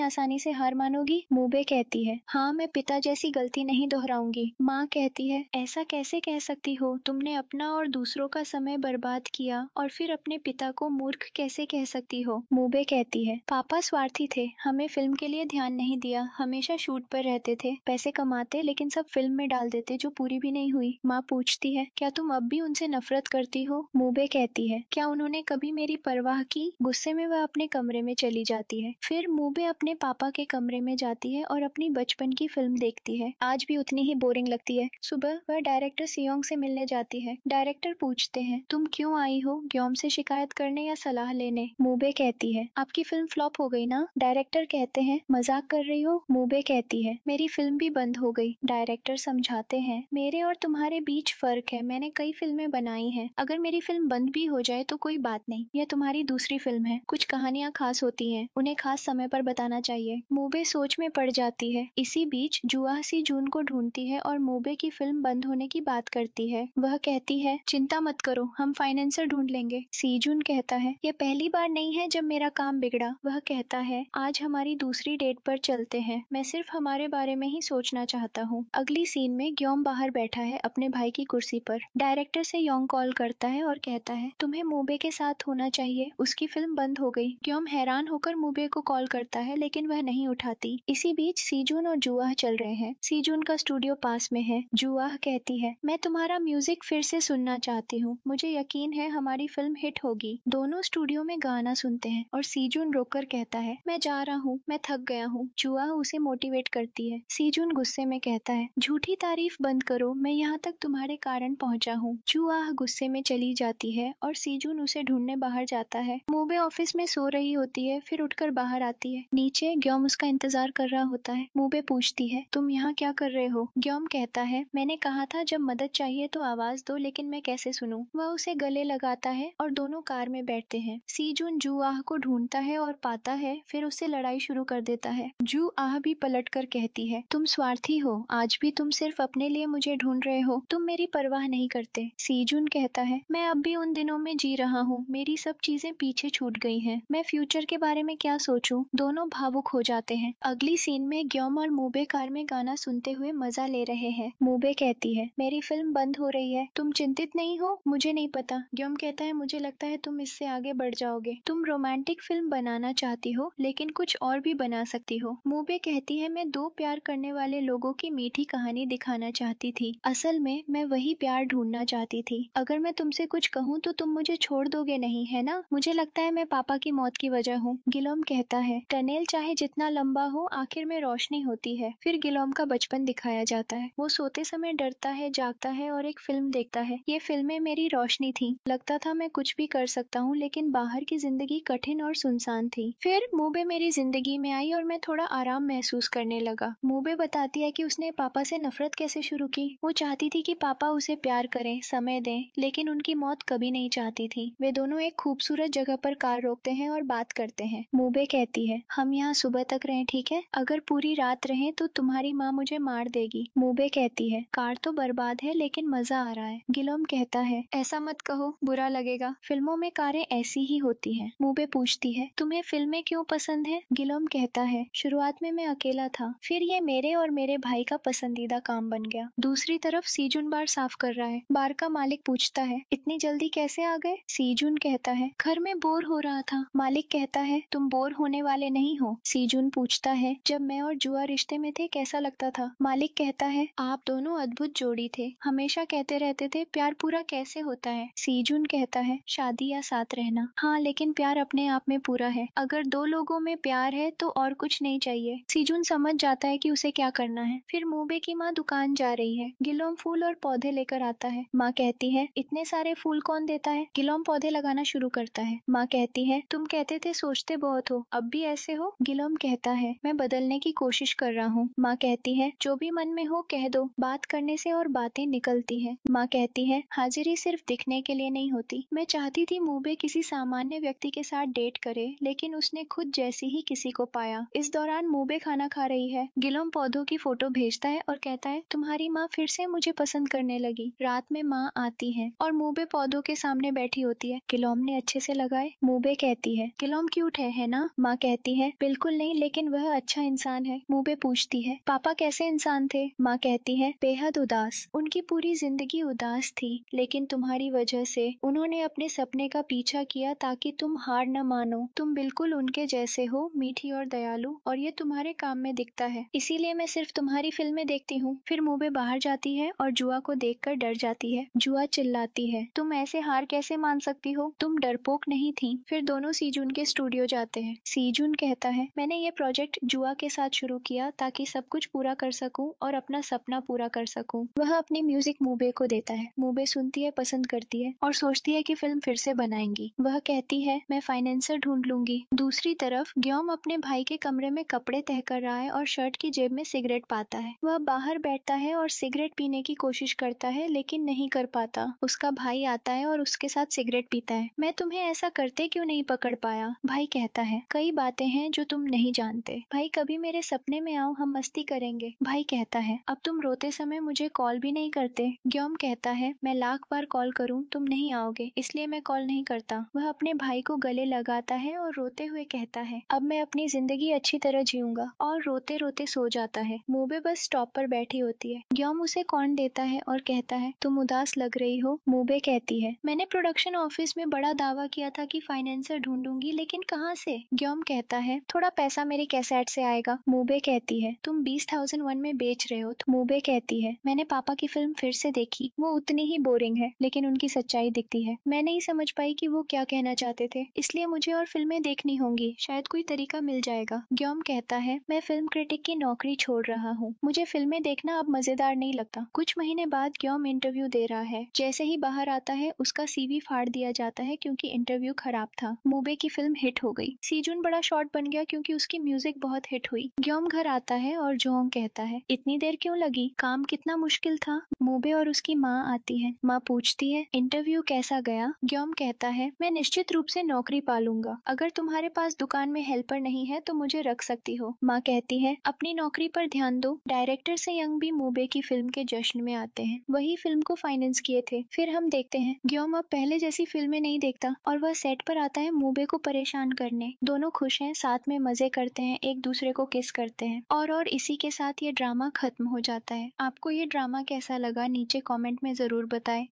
आसानी से हार मानोगी? मूबे कहती है, हाँ, मैं पिता जैसी गलती नहीं दोहराऊंगी। माँ कहती है, ऐसा कैसे कह सकती हो? तुमने अपना और दूसरों का समय बर्बाद किया और फिर अपने पिता को मूर्ख कैसे कह सकती हो? मूबे कहती है, पापा स्वार्थी थे, हमें फिल्म के लिए ध्यान नहीं दिया, हमेशा शूट पर रहते थे, पैसे कमाते लेकिन सब फिल्म में डाल देते जो पूरी भी नहीं हुई। माँ पूछती है, क्या तुम अब भी उनसे नफरत करती हो? मूबे कहती है, क्या उन्होंने कभी मेरी परवाह की? गुस्से में वह अपने कमरे में चली जाती है। फिर मूबे अपने पापा के कमरे में जाती है और अपनी बचपन की फिल्म देखती है। आज भी उतनी ही बोरिंग लगती है। सुबह वह डायरेक्टर सियोंग से मिलने जाती है। डायरेक्टर पूछते हैं, तुम क्यों आई हो, ग्योम से शिकायत करने या सलाह लेने? मूबे कहती है, आपकी फिल्म फ्लॉप हो गई ना? डायरेक्टर कहते हैं, मजाक कर रही हो? मूबे कहती है, मेरी फिल्म भी बंद हो गई। डायरेक्टर समझाते हैं, मेरे और तुम्हारे बीच फर्क है, मैंने कई फिल्में बनाई हैं, अगर मेरी फिल्म बंद भी हो जाए तो कोई बात नहीं, यह तुम्हारी दूसरी फिल्म है, कुछ कहानियां खास होती हैं, उन्हें खास समय पर बताना चाहिए। मूबे सोच में पड़ जाती है। इसी बीच जुआ सी जून को ढूंढती है और मूबे की फिल्म बंद होने की बात करती है। वह कहती है, चिंता मत करो, हम फाइनेंसर ढूंढ लेंगे। सीजून कहता है, यह पहली बार नहीं है जब मेरा काम बिगड़ा। वह कहता है, आज हमारी दूसरी डेट पर चलते हैं, मैं सिर्फ हमारे बारे में ही सोचना चाहता हूँ। अगली सीन में ग्योम बाहर बैठा है अपने भाई की कुर्सी पर। डायरेक्टर से योंग कॉल करता है और कहता है, तुम्हें मूबे के साथ होना चाहिए, उसकी फिल्म बंद हो गई। ग्योम हैरान होकर मूबे को कॉल करता है लेकिन वह नहीं उठाती। इसी बीच सीजून और जुआ चल रहे हैं। सीजून का स्टूडियो पास में है। जुआ कहती है, मैं तुम्हारा म्यूजिक फिर से सुनना चाहती हूँ, मुझे यकीन है हमारी फिल्म हिट होगी। दोनों स्टूडियो में गाना सुनते हैं और सीजून रोककर कहता है, मैं जा रहा हूँ, मैं थक गया हूँ। जुआ उसे मोटिवेट करती है। सीजून गुस्से में कहता है, झूठी तारीफ बंद करो, मैं यहाँ तक तुम्हारे कारण पहुँचा हूँ। जुआ गुस्से में चली जाती है और सीजून उसे ढूंढने बाहर जाता है। मूबे ऑफिस में सो रही होती है, फिर उठकर बाहर आती है। नीचे ग्योम उसका इंतजार कर रहा होता है। मूबे पूछती है, तुम यहाँ क्या कर रहे हो? ग्योम कहता है, मैंने कहा था जब मदद चाहिए तो आवाज दो, लेकिन मैं कैसे सुनूं? वह उसे गले लगाता है और दोनों कार में बैठते हैं। सीजून जू आह को ढूंढता है और पाता है, फिर उससे लड़ाई शुरू कर देता है। जू आह भी पलट कर कहती है, तुम स्वार्थी हो, आज भी तुम सिर्फ अपने लिए मुझे ढूंढ रहे हो, तुम मेरी परवाह नहीं करते। सीजून कहता है, मैं अब भी उन दिनों में जी रहा हूँ, मेरी सब चीजें पीछे छूट गई हैं, मैं फ्यूचर के बारे में क्या सोचूं? दोनों भावुक हो जाते हैं। अगली सीन में ग्योम और मूबे कार में गाना सुनते हुए मजा ले रहे हैं। मूबे कहती है, मेरी फिल्म बंद हो रही है, तुम चिंतित नहीं हो? मुझे नहीं पता। ग्योम कहता है, मुझे लगता है तुम इससे आगे बढ़ जाओगे, तुम रोमांटिक फिल्म बनाना चाहती हो लेकिन कुछ और भी बना सकती हो। मूबे कहती है, मैं दो प्यार करने वाले लोगों की मीठी कहानी दिखाना चाहती थी, असल में मैं वही प्यार ढूंढना चाहती थी। अगर मैं तुमसे कुछ कहूँ तो तुम मुझे छोड़ दोगे नहीं, है ना? मुझे लगता है मैं पापा की मौत की वजह हूँ। गिलोम कहता है, टनेल चाहे जितना लंबा हो, आखिर में रोशनी होती है। फिर गिलोम का बचपन दिखाया जाता है। वो सोते समय डरता है, जागता है और एक फिल्म देखता है। ये फिल्में मेरी रोशनी थी, लगता था मैं कुछ भी कर सकता हूँ, लेकिन बाहर की जिंदगी कठिन और सुनसान थी। फिर मूबे मेरी जिंदगी में आई और मैं थोड़ा आराम महसूस करने लगा। मूबे बताती है कि उसने पापा से नफरत कैसे शुरू की। वो चाहती थी कि पापा उसे प्यार करें, समय दें, लेकिन उनकी मौत कभी नहीं चाहती थी। वे दोनों एक खूबसूरत जगह पर कार रोकते हैं और बात करते हैं। मूबे कहती है, हम यहाँ सुबह तक रहें, ठीक है? अगर पूरी रात रहें तो तुम्हारी माँ मुझे मार देगी। मूबे कहती है, कार तो बर्बाद है लेकिन मजा आ रहा है। गिलोम कहता है, ऐसा मत कहो, बुरा लगेगा, फिल्मों में कारें ऐसी ही होती हैं। मूबे पूछती है, तुम्हें फिल्में क्यों पसंद है? गिलोम कहता है, शुरुआत में मैं अकेला था, फिर ये मेरे और मेरे भाई का पसंदीदा काम बन गया। दूसरी तरफ सीजून बार साफ कर रहा है। बार का मालिक पूछता है, इतनी जल्दी कैसे आ गए? सीजून कहता है, घर में बोर हो रहा था। मालिक कहता है, तुम बोर होने वाले नहीं हो। सीजून पूछता है, जब मैं और जुआ रिश्ते में थे कैसा लगता था? मालिक कहता है, आप दोनों अद्भुत जोड़ी थे, हमेशा कहते रहते थे प्यार पूरा कैसे होता है? सीजून कहता है, शादी या साथ रहना। हाँ, लेकिन प्यार अपने आप में पूरा है, अगर दो लोगों में प्यार है तो और कुछ नहीं चाहिए। सीजून समझ जाता है कि उसे क्या करना है। फिर मूबे की माँ दुकान जा रही है। गिलोम फूल और पौधे लेकर आता है। माँ कहती है, इतने सारे हरे फूल कौन देता है? गिलॉम पौधे लगाना शुरू करता है। माँ कहती है, तुम कहते थे सोचते बहुत हो, अब भी ऐसे हो? गिलॉम कहता है, मैं बदलने की कोशिश कर रहा हूँ। माँ कहती है, जो भी मन में हो कह दो, बात करने से और बातें निकलती है। माँ कहती है, हाजिरी सिर्फ दिखने के लिए नहीं होती। मैं चाहती थी मूबे किसी सामान्य व्यक्ति के साथ डेट करे, लेकिन उसने खुद जैसी ही किसी को पाया। इस दौरान मूबे खाना खा रही है। गिलॉम पौधों की फोटो भेजता है और कहता है, तुम्हारी माँ फिर से मुझे पसंद करने लगी। रात में माँ आती है और मूबे पौधों के सामने बैठी होती है। गिलॉम ने अच्छे से लगाए? मूबे कहती है, गिलॉम क्यूट है ना? माँ कहती है, बिल्कुल नहीं, लेकिन वह अच्छा इंसान है। मूबे पूछती है, पापा कैसे इंसान थे? माँ कहती है, बेहद उदास। उनकी पूरी जिंदगी उदास थी, लेकिन तुम्हारी वजह से उन्होंने अपने सपने का पीछा किया ताकि तुम हार न मानो। तुम बिल्कुल उनके जैसे हो, मीठी और दयालु, और ये तुम्हारे काम में दिखता है। इसीलिए मैं सिर्फ तुम्हारी फिल्में देखती हूँ। फिर मूबे बाहर जाती है और जुआ को देखकर डर जाती है। जुआ चिल्लाती है, तुम ऐसे हार कैसे मान सकती हो? तुम डरपोक नहीं थी। फिर दोनों सीजून के स्टूडियो जाते हैं। सीजून कहता है, मैंने ये प्रोजेक्ट जुआ के साथ शुरू किया ताकि सब कुछ पूरा कर सकूं और अपना सपना पूरा कर सकूं। वह अपनी म्यूजिक मूबे को देता है। मूबे सुनती है, पसंद करती है और सोचती है कि फिल्म फिर से बनाएंगी। वह कहती है, मैं फाइनेंसर ढूंढ लूंगी। दूसरी तरफ ग्योम अपने भाई के कमरे में कपड़े तह कर रहा है और शर्ट की जेब में सिगरेट पाता है। वह बाहर बैठता है और सिगरेट पीने की कोशिश करता है, लेकिन नहीं कर पाता। उसका भाई आता है और उसके साथ सिगरेट पीता है। मैं तुम्हें ऐसा करते क्यों नहीं पकड़ पाया? भाई कहता है, कई बातें हैं जो तुम नहीं जानते। भाई, कभी मेरे सपने में आओ, हम मस्ती करेंगे। भाई कहता है, अब तुम रोते समय मुझे कॉल भी नहीं करते। ग्योम कहता है, मैं लाख बार कॉल करूं तुम नहीं आओगे, इसलिए मैं कॉल नहीं करता। वह अपने भाई को गले लगाता है और रोते हुए कहता है, अब मैं अपनी जिंदगी अच्छी तरह जीऊंगा, और रोते रोते सो जाता है। मूबे बस स्टॉप पर बैठी होती है। ग्योम उसे कॉर्न देता है और कहता है, तुम उदास लग रही हो। मूबे कहती है, मैंने प्रोडक्शन ऑफिस में बड़ा दावा किया था कि फाइनेंसर ढूंढूंगी, लेकिन कहाँ से? ग्योम कहता है, थोड़ा पैसा मेरी कैसेट से आएगा। मूबे कहती है, तुम 20,001 में बेच रहे हो। मूबे कहती है, मैंने पापा की फिल्म फिर से देखी, वो उतनी ही बोरिंग है, लेकिन उनकी सच्चाई दिखती है। मैं नहीं समझ पाई कि वो क्या कहना चाहते थे, इसलिए मुझे और फिल्में देखनी होंगी, शायद कोई तरीका मिल जाएगा। ग्योम कहता है, मैं फिल्म क्रिटिक की नौकरी छोड़ रहा हूँ, मुझे फिल्में देखना अब मजेदार नहीं लगता। कुछ महीने बाद ग्योम इंटरव्यू दे रहा है। जैसे ही बाहर आता है, उसका सीवी फाड़ दिया जाता है क्योंकि इंटरव्यू खराब था। मूबे की फिल्म हिट हो गई। सीजून बड़ा शॉर्ट बन गया क्योंकि उसकी म्यूजिक बहुत हिट हुई। ग्योम घर आता है और जोंग कहता है, इतनी देर क्यों लगी? काम कितना मुश्किल था? मूबे और उसकी माँ आती है। माँ पूछती है, इंटरव्यू कैसा गया? ग्योम कहता है, मैं निश्चित रूप से नौकरी पालूंगा। अगर तुम्हारे पास दुकान में हेल्पर नहीं है तो मुझे रख सकती हो। माँ कहती है, अपनी नौकरी पर ध्यान दो। डायरेक्टर से यंग भी मूबे की फिल्म के जश्न में आते हैं। वही फिल्म को फाइनेंस किए थे। फिर हम देखते हैं, ग्योम अब पहले जैसी फिल्में नहीं देखता और वह सेट पर आता है मूबे को परेशान करने। दोनों खुश हैं, साथ में मजे करते हैं, एक दूसरे को किस करते हैं, और इसी के साथ ये ड्रामा खत्म हो जाता है। आपको ये ड्रामा कैसा लगा नीचे कमेंट में जरूर बताएं।